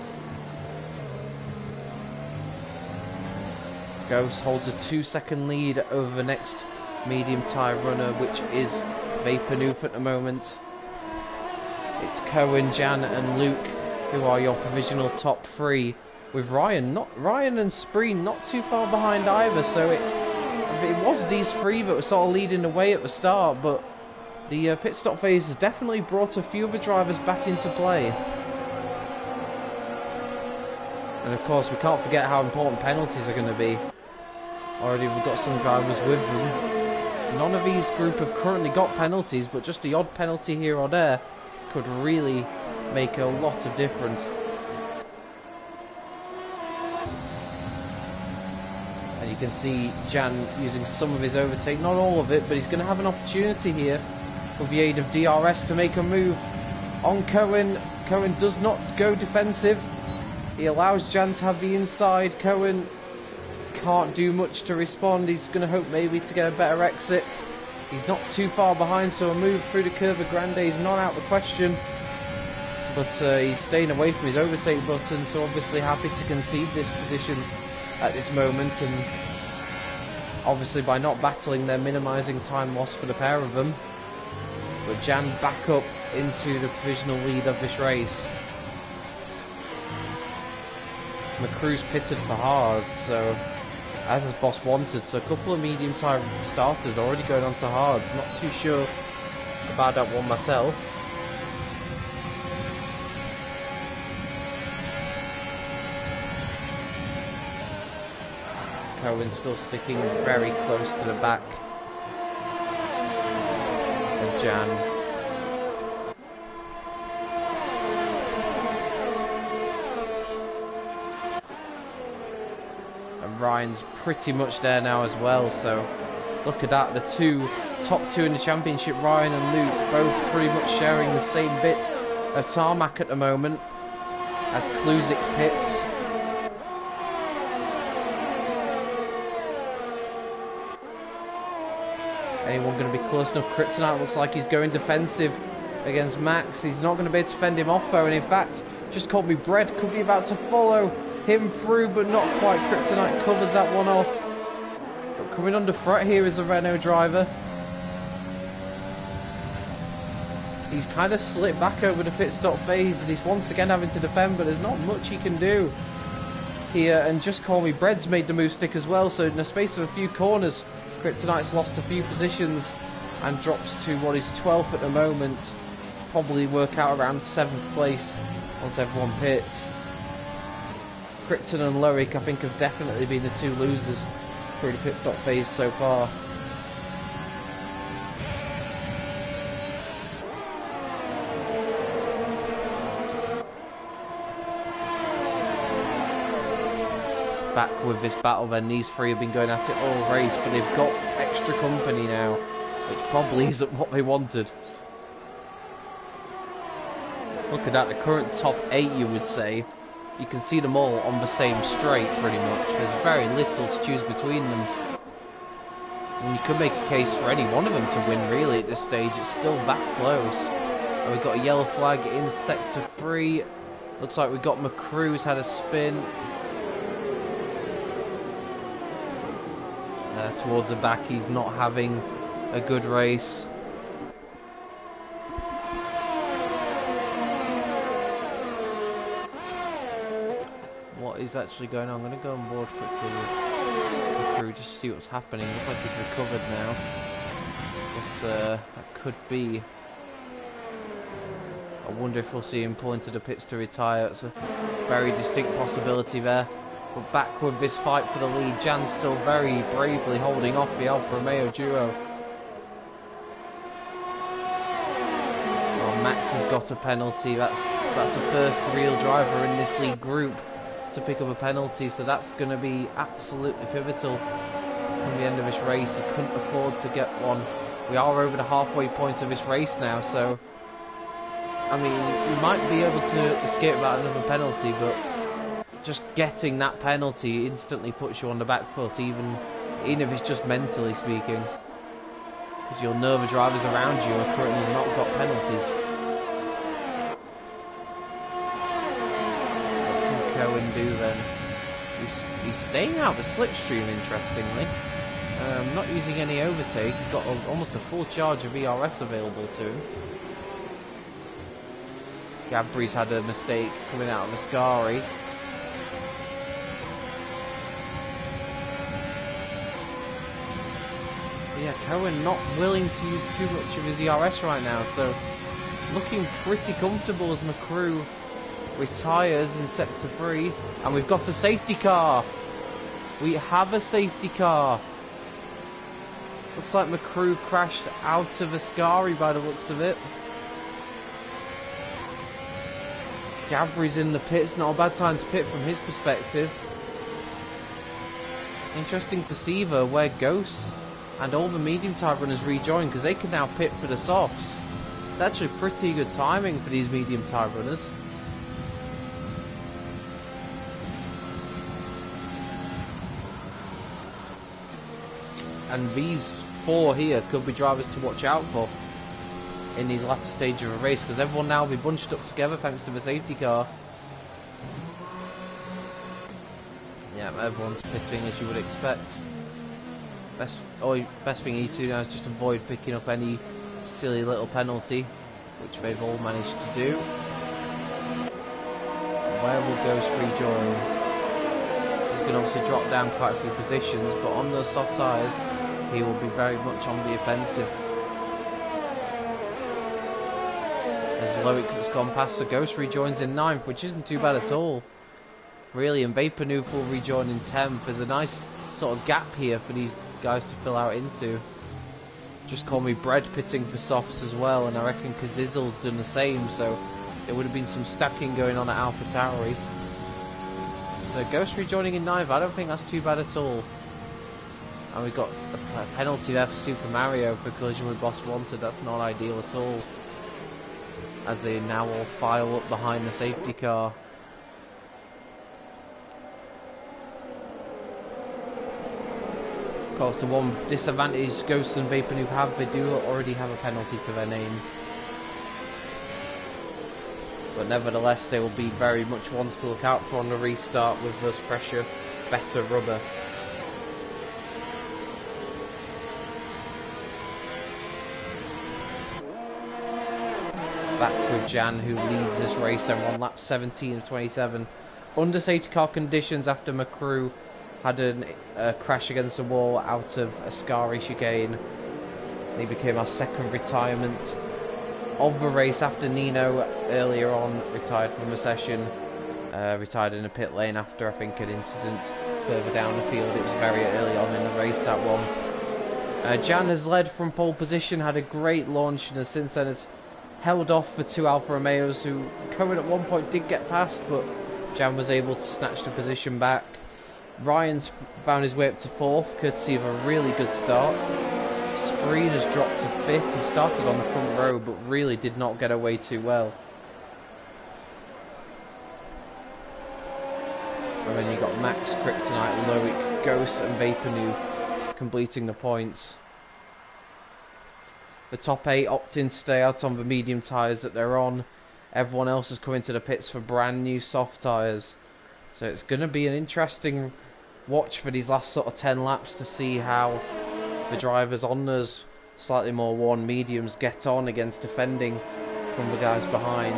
Ghost holds a 2-second lead over the next medium tyre runner, which is Vapornoof at the moment. It's Cohen, Jan and Luke who are your provisional top 3, with Ryan and Spreen not too far behind either, so it was these 3 that were sort of leading the way at the start, but the pit stop phase has definitely brought a few of the drivers back into play. And of course we can't forget how important penalties are going to be. Already we've got some drivers with them. None of these group have currently got penalties, but just the odd penalty here or there could really make a lot of difference. And you can see Jan using some of his overtake, not all of it, but he's going to have an opportunity here with the aid of DRS to make a move on Cohen. Cohen does not go defensive. He allows Jan to have the inside. Cohen can't do much to respond. He's going to hope maybe to get a better exit. He's not too far behind, so a move through the Curva Grande is not out of the question. But he's staying away from his overtake button, so obviously happy to concede this position at this moment. And obviously by not battling, they're minimising time loss for the pair of them. But Jan back up into the provisional lead of this race. McCrew's pitted for hards, so as his boss wanted, so a couple of medium tyre starters already going on to hards. Not too sure about that one myself. Cohen still sticking very close to the back of Jan. Ryan's pretty much there now as well, so look at that, the top two in the championship, Ryan and Luke, both pretty much sharing the same bit of tarmac at the moment as Kluzik pits. Anyone going to be close enough? Kryptonite looks like he's going defensive against Max. He's not going to be able to fend him off though, and in fact just called me Bread could be about to follow him through, but not quite. Kryptonite covers that one off. But coming under threat here is a Renault driver. He's kind of slipped back over the pit stop phase, and he's once again having to defend, but there's not much he can do here. And Just Call Me Bread's made the move stick as well, so in the space of a few corners, Kryptonite's lost a few positions and drops to what is 12th at the moment. Probably work out around 7th place once everyone pits. Krypton and Loic, I think, have definitely been the two losers through the pit stop phase so far. Back with this battle then, these three have been going at it all race, but they've got extra company now, which probably isn't what they wanted. Look at that, the current top 8, you would say. You can see them all on the same straight, pretty much. There's very little to choose between them. And you could make a case for any one of them to win, really, at this stage. It's still that close. And we've got a yellow flag in sector 3. Looks like we've got McCrew's had a spin. Towards the back, he's not having a good race. is actually going on. I'm going to go on board quickly with the crew just to see what's happening. Looks like he's recovered now. But that could be... I wonder if we'll see him pull into the pits to retire. It's a very distinct possibility there. But back with this fight for the lead. Jan still very bravely holding off the Alfa Romeo duo. Well, Max has got a penalty. That's the first real driver in this league group to pick up a penalty. So that's going to be absolutely pivotal from the end of this race. He couldn't afford to get one. We are over the halfway point of this race now. So, I mean, you might be able to escape without another penalty, but just getting that penalty instantly puts you on the back foot, even if it's just mentally speaking. Because you'll know the drivers around you are currently not got penalties. What can Cohen do then? He's staying out of the slipstream, interestingly. Not using any overtake. He's got almost a full charge of ERS available to him. Gabri's had a mistake coming out of Ascari. Yeah, Cohen not willing to use too much of his ERS right now, so looking pretty comfortable as McCrew retires in sector 3. And we've got a safety car. We have a safety car. Looks like McCrew crashed out of Ascari by the looks of it. Gabri's in the pits, not a bad time to pit from his perspective. Interesting to see though where Ghosts and all the medium type runners rejoin, because they can now pit for the softs. It's actually pretty good timing for these medium type runners. And these 4 here could be drivers to watch out for in these latter stages of a race, because everyone now will be bunched up together thanks to the safety car. Yeah, everyone's pitting as you would expect. Best thing you need to do now is just avoid picking up any silly little penalty, which they've all managed to do. Where will Ghost rejoin? He's going to obviously drop down quite a few positions, but on those soft tyres, he will be very much on the offensive. As Loic has gone past, so Ghost rejoins in 9th, which isn't too bad at all, really, and Vapornoof will rejoin in 10th. There's a nice sort of gap here for these guys to fill out into. Just call me Bread pitting for softs as well, and I reckon Kazizel's done the same, so there would have been some stacking going on at AlphaTauri. So Ghost rejoining in 9th, I don't think that's too bad at all. And we've got a penalty there for Super Mario for collision with Boss Wanted. That's not ideal at all, as they now all file up behind the safety car. Of course, the one disadvantage Ghosts and Vapornoof have, they do already have a penalty to their name. But nevertheless, they will be very much ones to look out for on the restart with less pressure, better rubber. Back with Jan, who leads this race and on lap 17 of 27. Under safety car conditions after McCrew had a crash against the wall out of Ascari chicane. He became our second retirement of the race after Nino earlier on retired from the session. Retired in a pit lane after, I think, an incident further down the field. It was very early on in the race, that one. Jan has led from pole position, had a great launch, and since then has held off for 2 Alfa Romeos, who Cohen at one point did get past, but Jan was able to snatch the position back. Ryan's found his way up to 4th, courtesy of a really good start. Spreen has dropped to 5th. He started on the front row, but really did not get away too well. And then you got Max, Kryptonite, Loic, Ghost and Vapornoof completing the points. The top 8 opt in to stay out on the medium tyres that they're on. Everyone else has come into the pits for brand new soft tyres. So it's going to be an interesting watch for these last sort of 10 laps to see how the drivers on those slightly more worn mediums get on against defending from the guys behind.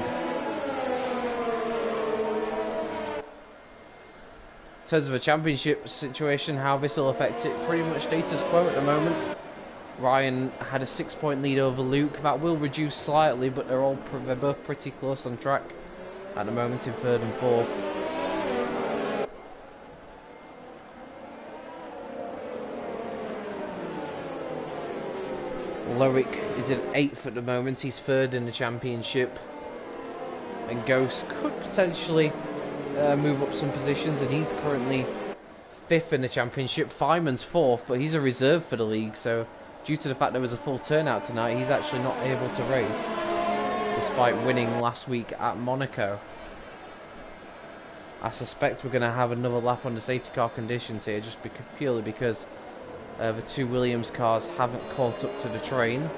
terms of a championship situation, how this will affect it, pretty much status quo at the moment. Ryan had a 6-point lead over Luke. That will reduce slightly, but they're both pretty close on track at the moment in 3rd and 4th. Loic is in 8th at the moment. He's 3rd in the championship. And Ghost could potentially move up some positions, and he's currently 5th in the championship. Fireman's 4th, but he's a reserve for the league, so due to the fact there was a full turnout tonight, he's actually not able to race, despite winning last week at Monaco. I suspect we're going to have another lap on the safety car conditions here, just purely because the 2 Williams cars haven't caught up to the train.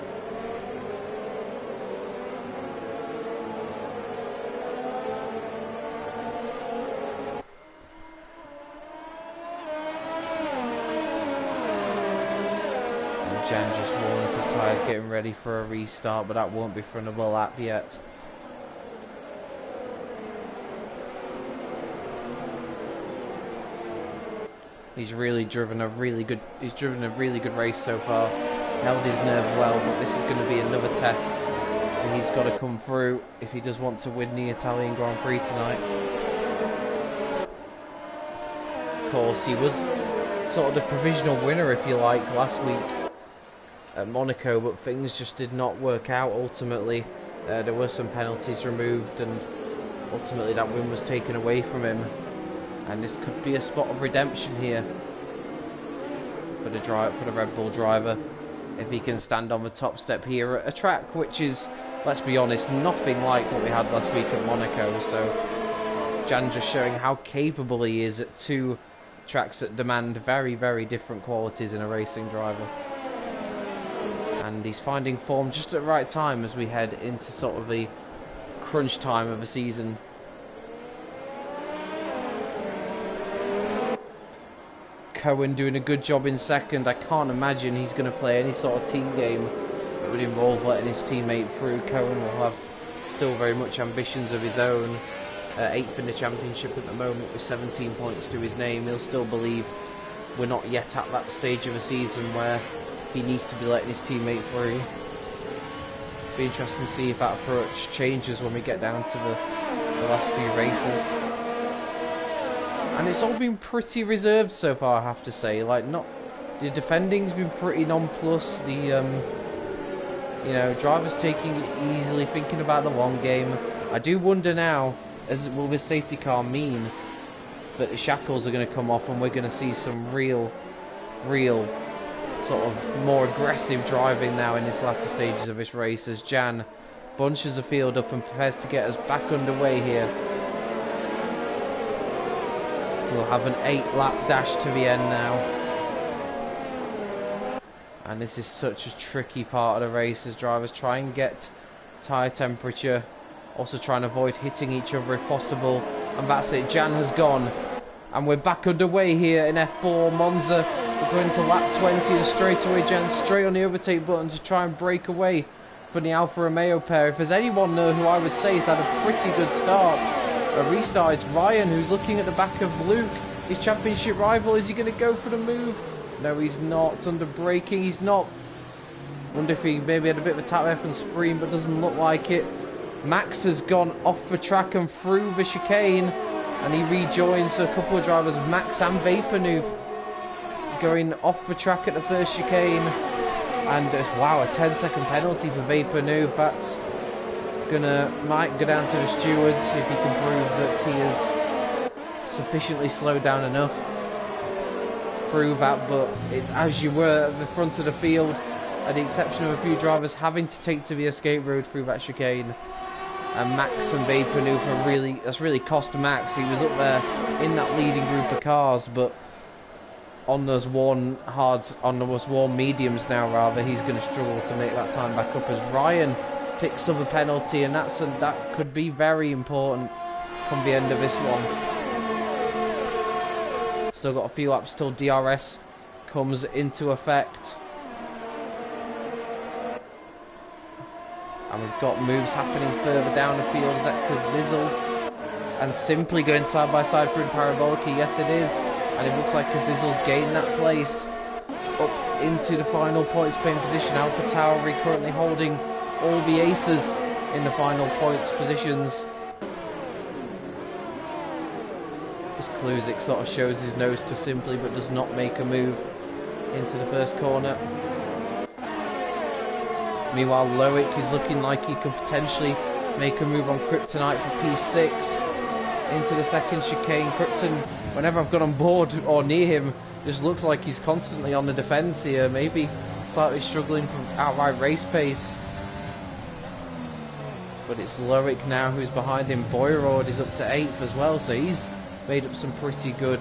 Jan just warned up his tyres, getting ready for a restart, but that won't be for another lap yet. He's really driven a really good. He's driven a really good race so far. Held his nerve well, but this is going to be another test, and he's got to come through if he does want to win the Italian Grand Prix tonight. Of course, he was sort of the provisional winner, if you like, last week at Monaco, but things just did not work out ultimately. There were some penalties removed, and ultimately that win was taken away from him, and this could be a spot of redemption here for the Red Bull driver if he can stand on the top step here at a track which is, let's be honest, nothing like what we had last week at Monaco. So Jan just showing how capable he is at 2 tracks that demand very, very different qualities in a racing driver. And he's finding form just at the right time as we head into sort of the crunch time of the season. Cohen doing a good job in 2nd. I can't imagine he's going to play any sort of team game that would involve letting his teammate through. Cohen will have still very much ambitions of his own. 8th in the championship at the moment with 17 points to his name. He'll still believe we're not yet at that stage of a season where he needs to be letting his teammate through. Be interesting to see if that approach changes when we get down to the last few races. And it's all been pretty reserved so far, I have to say. Like, not the defending's been pretty nonplussed. The you know, drivers taking it easily, thinking about the long game. I do wonder now, will this safety car mean that the shackles are going to come off and we're going to see some real sort of more aggressive driving now in this latter stages of this race, as Jan bunches the field up and prepares to get us back underway here. We'll have an 8-lap dash to the end now. And this is such a tricky part of the race as drivers try and get tyre temperature. Also trying to avoid hitting each other if possible. And that's it, Jan has gone. And we're back underway here in F4 Monza. We're going to lap 20 and straight away Jan straight on the overtake button to try and break away from the Alfa Romeo pair. If there's anyone though who I would say has had a pretty good start, a restart, it's Ryan, who's looking at the back of Luke, his championship rival. Is he going to go for the move? No, he's not. Under braking, he's not. Wonder if he maybe had a bit of a tap left and spreen, but doesn't look like it. Max has gone off the track and through the chicane, and he rejoins a couple of drivers, Max and Vapornoof, going off the track at the first chicane. And wow, a 10-second penalty for Vapornoof. That's might go down to the stewards if he can prove that he is sufficiently slowed down enough. Prove that, but it's as you were at the front of the field, at the exception of a few drivers having to take to the escape road through that chicane. And Max and Vapornoof that's really cost Max. He was up there in that leading group of cars, but on those worn mediums now rather, he's going to struggle to make that time back up as Ryan picks up a penalty, and that could be very important come the end of this one. Still got a few laps till DRS comes into effect. And we've got moves happening further down the field. Zeka Zizzle and simply going side by side through the Parabolica. Yes, it is. And it looks like Cazizzel's gained that place up into the final points paying position. AlphaTauri currently holding all the aces in the final points positions. This Kluzik sort of shows his nose to Simply, but does not make a move into the first corner. Meanwhile, Loic is looking like he could potentially make a move on Kryptonite for P6 into the second chicane. Krypton, whenever I've got on board or near him, just looks like he's constantly on the defence here, maybe slightly struggling from outright race pace. But it's Loic now who's behind him. Boyrod is up to 8th as well, so he's made up some pretty good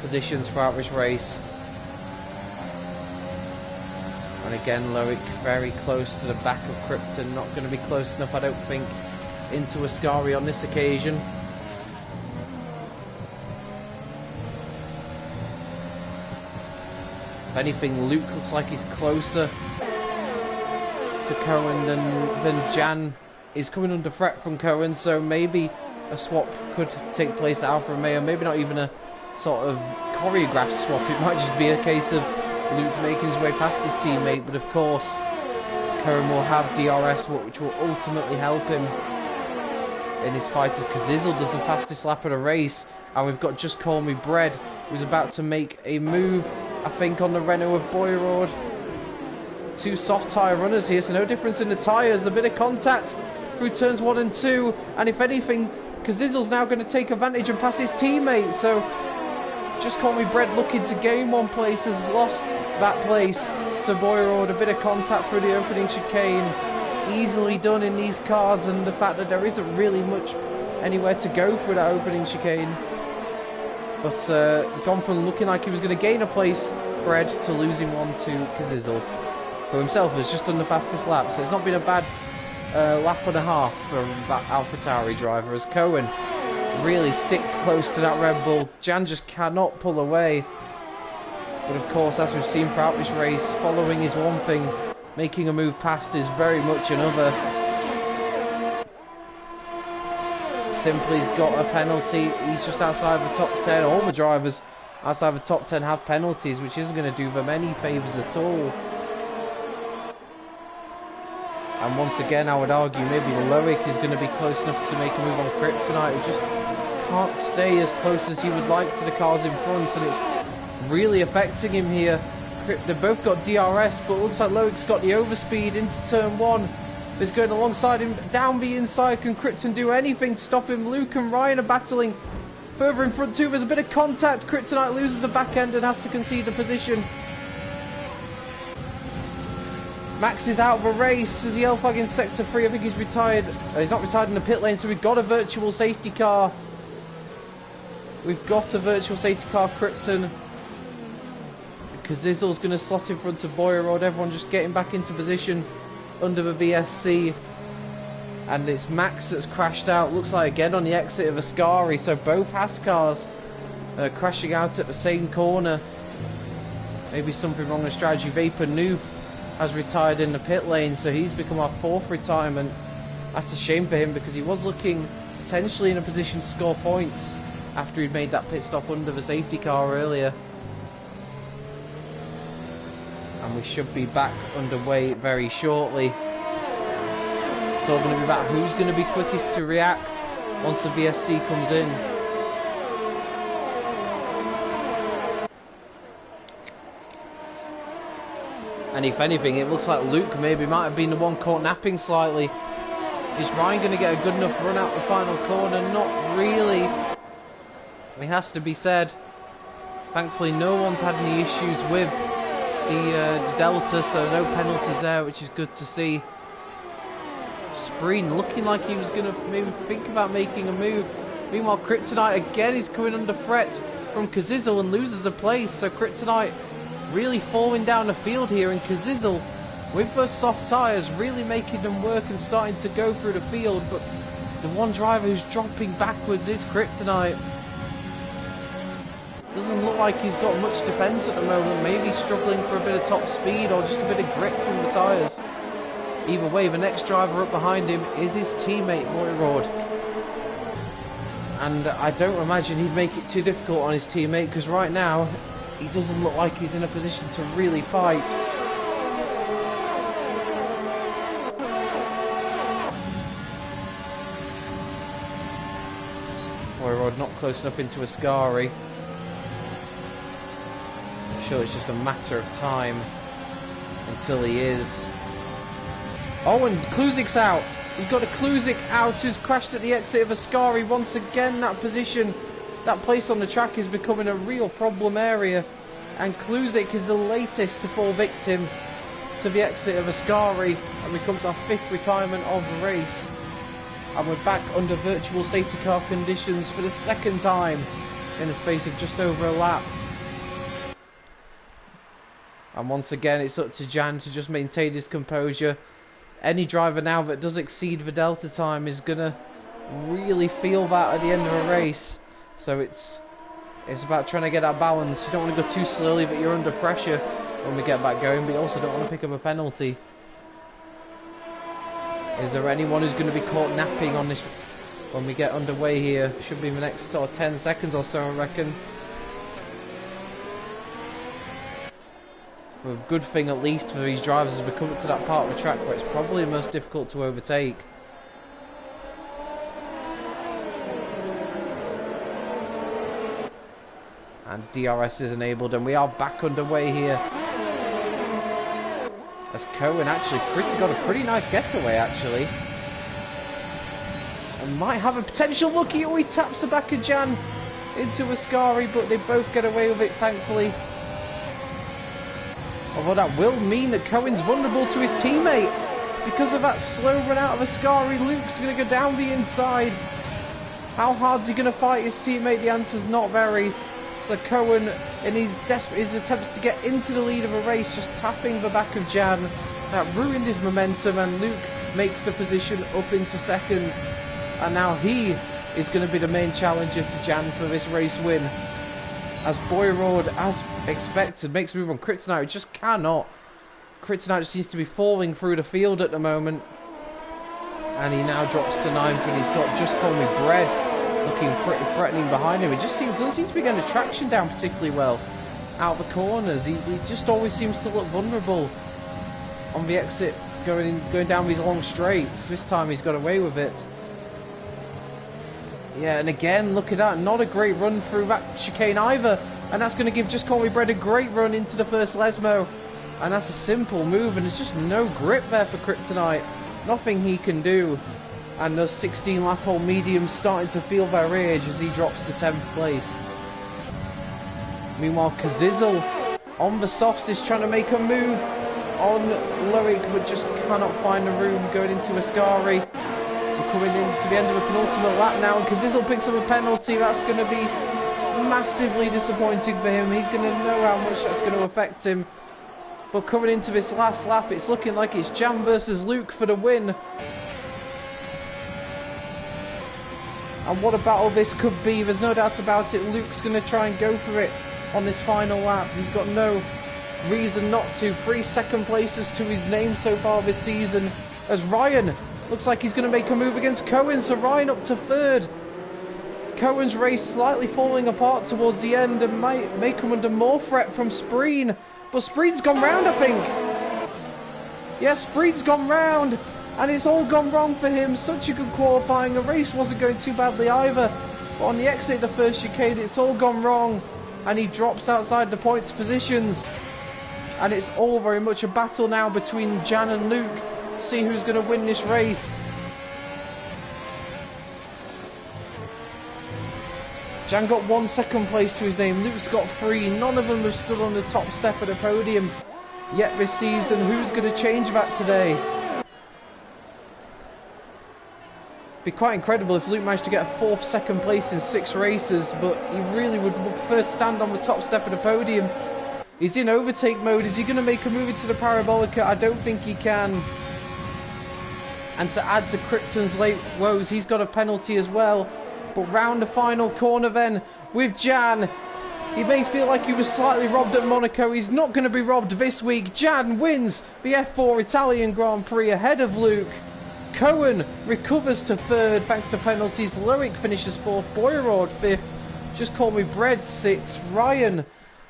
positions throughout this race. And again, Loic very close to the back of Krypton. Not going to be close enough, I don't think, into Ascari on this occasion. If anything, Luke looks like he's closer to Cohen than Jan is coming under threat from Cohen, so maybe a swap could take place at Alfa Romeo. Maybe not even a sort of choreographed swap. It might just be a case of Luke making his way past his teammate, but of course Cohen will have DRS, which will ultimately help him in his fight as Cazizzel does the fastest lap of the race. And we've got Just Call Me Bread, who's about to make a move, I think, on the Renault of Boyrod. Two soft tyre runners here, so no difference in the tyres. A bit of contact through turns 1 and 2, and if anything, Cazizzel's now going to take advantage and pass his teammate. So Just Call Me Bread looking to gain one place, has lost that place to Boyrod. A bit of contact through the opening chicane, easily done in these cars, and the fact that there isn't really much anywhere to go through that opening chicane. But gone from looking like he was going to gain a place, Bread, to losing one to Cazizzel, who himself has just done the fastest lap. So it's not been a bad lap and a half from that AlphaTauri driver, as Cohen really sticks close to that Red Bull. Jan just cannot pull away. But of course, as we've seen throughout this race, following is one thing, making a move past is very much another. Simply's got a penalty. He's just outside the top 10. All the drivers outside the top 10 have penalties, which isn't going to do them any favours at all. And once again, I would argue maybe Loic is going to be close enough to make a move on Kryptonite. He just can't stay as close as he would like to the cars in front, and it's really affecting him here. They've both got DRS, but it looks like Loic's got the overspeed into turn 1. Is going alongside him down the inside. Can Krypton do anything to stop him? Luke and Ryan are battling further in front too. There's a bit of contact. Kryptonite loses the back end and has to concede the position. Max is out of the race as the yellow flag in sector 3. I think he's retired. He's not retired in the pit lane, so we've got a virtual safety car. We've got a virtual safety car, Krypton. Cazizzel's going to slot in front of Boyrod. Everyone just getting back into position under the VSC. And it's Max that's crashed out. Looks like again on the exit of Ascari. So both Haas cars crashing out at the same corner. Maybe something wrong with strategy. Vapor Noob has retired in the pit lane, so he's become our 4th retirement. That's a shame for him, because he was looking potentially in a position to score points after he'd made that pit stop under the safety car earlier. And we should be back underway very shortly. It's all going to be about who's going to be quickest to react once the VSC comes in. And if anything, it looks like Luke maybe might have been the one caught napping slightly. Is Ryan going to get a good enough run out the final corner? Not really. It has to be said. Thankfully, no one's had any issues with the Delta, so no penalties there, which is good to see. Spreen looking like he was going to maybe think about making a move. Meanwhile, Kryptonite again is coming under threat from Cazizzel and loses a place. So Kryptonite really falling down the field here, and Cazizzel with those soft tyres really making them work and starting to go through the field. But the one driver who's dropping backwards is Kryptonite. Doesn't look like he's got much defence at the moment. Maybe struggling for a bit of top speed or just a bit of grip from the tyres. Either way, the next driver up behind him is his teammate Boyrod. And I don't imagine he'd make it too difficult on his teammate, because right now he doesn't look like he's in a position to really fight. Boyrod not close enough into Ascari. I'm sure it's just a matter of time until he is. Oh, and Kluzik's out. We've got a Kluzik out who's crashed at the exit of Ascari. Once again, that position, that place on the track is becoming a real problem area. And Kluzik is the latest to fall victim to the exit of Ascari and becomes our 5th retirement of the race. And we're back under virtual safety car conditions for the 2nd time in the space of just over a lap. And once again, it's up to Jan to just maintain his composure. Any driver now that does exceed the delta time is going to really feel that at the end of a race. So it's about trying to get that balance. You don't want to go too slowly that you're under pressure when we get back going, but you also don't want to pick up a penalty. Is there anyone who's going to be caught napping on this when we get underway here? Should be in the next sort of 10 seconds or so, I reckon. A good thing at least for these drivers as we come up to that part of the track where it's probably the most difficult to overtake. And DRS is enabled and we are back underway here. As Cohen actually got a pretty nice getaway actually. And might have a potential look. He taps the back of Jan into Ascari, but they both get away with it thankfully. Although that will mean that Cohen's vulnerable to his teammate. Because of that slow run out of Ascari, Luke's going to go down the inside. How hard's he going to fight his teammate? The answer's not very. So Cohen, in his attempts to get into the lead of a race, just tapping the back of Jan. That ruined his momentum, and Luke makes the position up into 2nd. And now he is going to be the main challenger to Jan for this race win. As Boyrod, as expected, makes a move on Kryptonite, who just cannot. Kryptonite seems to be falling through the field at the moment. And he now drops to 9th, and he's got Just Call Me Bread looking pretty threatening behind him. He just doesn't seem to be getting the traction down particularly well out of the corners. He just always seems to look vulnerable on the exit going down these long straights. This time he's got away with it. Yeah, and again, look at that. Not a great run through that chicane either. And that's going to give Just Call Me Bread a great run into the first Lesmo. And that's a simple move, and there's just no grip there for Kryptonite. Nothing he can do. And those 16 lap hole mediums starting to feel their rage as he drops to 10th place. Meanwhile, Kazizel on the softs is trying to make a move on Loic, but just cannot find the room going into Ascari. We're coming into the end of a penultimate lap now, and Kazizel picks up a penalty. That's going to be massively disappointing for him. He's going to know how much that's going to affect him. But coming into this last lap, it's looking like it's Jan versus Luke for the win. And what a battle this could be. There's no doubt about it. Luke's going to try and go for it on this final lap. He's got no reason not to. 3 second places to his name so far this season. As Ryan looks like he's going to make a move against Cohen. So Ryan up to 3rd. Cohen's race slightly falling apart towards the end and might make him under more threat from Spreen. But Spreen's gone round, I think. Yes, Spreen's gone round. And it's all gone wrong for him. Such a good qualifying. The race wasn't going too badly either. But on the exit of the first chicane, it's all gone wrong. And he drops outside the points positions. And it's all very much a battle now between Jan and Luke to see who's going to win this race. Jan got 1 second place to his name. Luke's got 3. None of them have stood on the top step of the podium yet this season. Who's going to change that today? Be quite incredible if Luke managed to get a 4th second place in 6 races, but he really would prefer to stand on the top step of the podium. He's in overtake mode. Is he going to make a move into the Parabolica? I don't think he can. And to add to Krypton's late woes, he's got a penalty as well. But round the final corner then with Jan. He may feel like he was slightly robbed at Monaco. He's not going to be robbed this week. Jan wins the F4 Italian Grand Prix ahead of Luke. Cohen recovers to third thanks to penalties. Loic finishes fourth. Boyrod fifth. Just Call Me Bread sixth. Ryan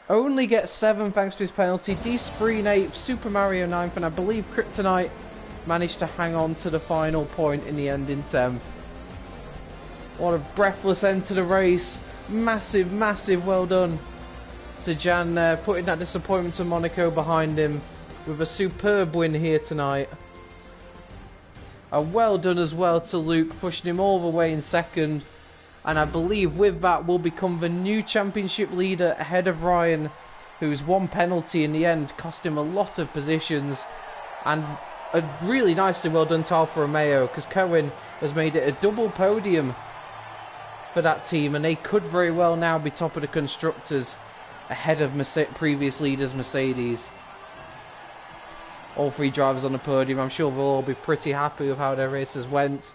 only gets seventh thanks to his penalty. D-Spreen eighth. Super Mario ninth. And I believe Kryptonite managed to hang on to the final point in the end in 10th. What a breathless end to the race. Massive, massive well done to Jan there, putting that disappointment to Monaco behind him with a superb win here tonight. And well done as well to Luke, pushing him all the way in second. And I believe with that will become the new championship leader ahead of Ryan, whose one penalty in the end cost him a lot of positions. And a really nicely well done to Alfa Romeo, because Cohen has made it a double podium for that team, and they could very well now be top of the constructors ahead of previous leaders Mercedes. All three drivers on the podium. I'm sure they'll all be pretty happy with how their races went.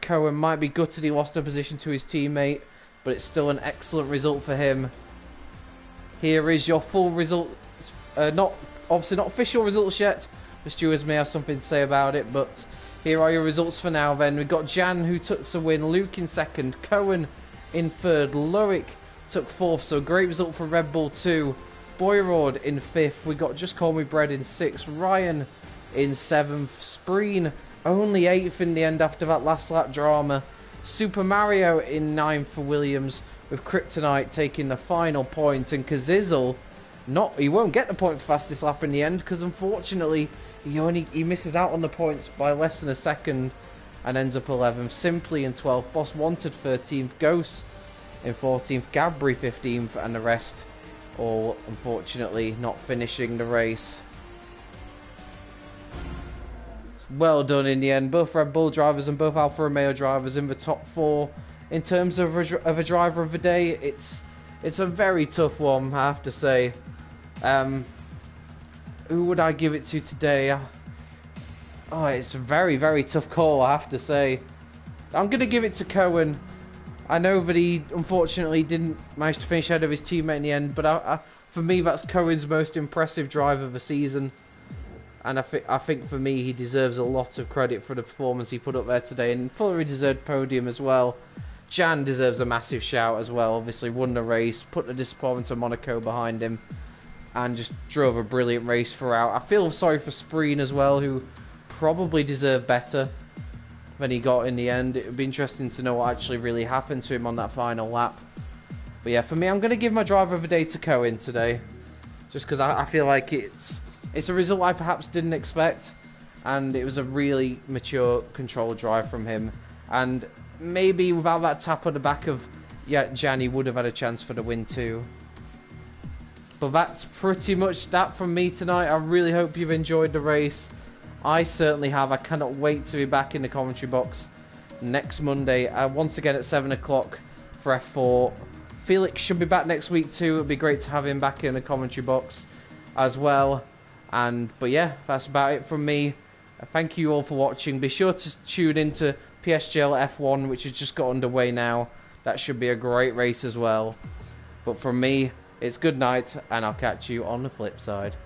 Cohen might be gutted he lost a position to his teammate, but it's still an excellent result for him. Here is your full result. Obviously not official results yet. The stewards may have something to say about it, but here are your results for now then. We've got Jan who took the win, Luke in second, Cohen in third, Loic took fourth, so great result for Red Bull 2. Boyrod in fifth, we got Just Call Me Bread in sixth, Ryan in seventh, Spreen only eighth in the end after that last lap drama, Super Mario in ninth for Williams, with Kryptonite taking the final point, and Kazizel, he won't get the point for fastest lap in the end, because unfortunately he misses out on the points by less than a second and ends up 11th. Simply in 12th, Boss Wanted 13th, Ghost in 14th, Gabri 15th, and the rest all unfortunately not finishing the race. Well done in the end, both Red Bull drivers and both Alfa Romeo drivers in the top four. In terms of a driver of the day, it's a very tough one, I have to say. Who would I give it to today? Oh, it's a very, very tough call, I have to say. I'm going to give it to Cohen. I know that he unfortunately didn't manage to finish ahead of his teammate in the end, but for me that's Cohen's most impressive drive of the season. And I think for me he deserves a lot of credit for the performance he put up there today, and fully deserved podium as well. Jan deserves a massive shout as well, obviously won the race, put the disappointment of Monaco behind him, and just drove a brilliant race throughout. I feel sorry for Spreen as well, who probably deserved better than he got in the end. It would be interesting to know what actually really happened to him on that final lap. But yeah, for me, I'm going to give my driver of the day to Cohen today, just because I feel like it's a result I perhaps didn't expect, and it was a really mature, controlled drive from him. And maybe without that tap on the back of Jan, he would have had a chance for the win too. But that's pretty much that from me tonight. I really hope you've enjoyed the race. I certainly have. I cannot wait to be back in the commentary box next Monday, once again at 7 o'clock for F4. Felix should be back next week too. It would be great to have him back in the commentary box as well. But yeah, that's about it from me. Thank you all for watching. Be sure to tune into PSGL F1, which has just got underway now. That should be a great race as well. But from me, it's good night, and I'll catch you on the flip side.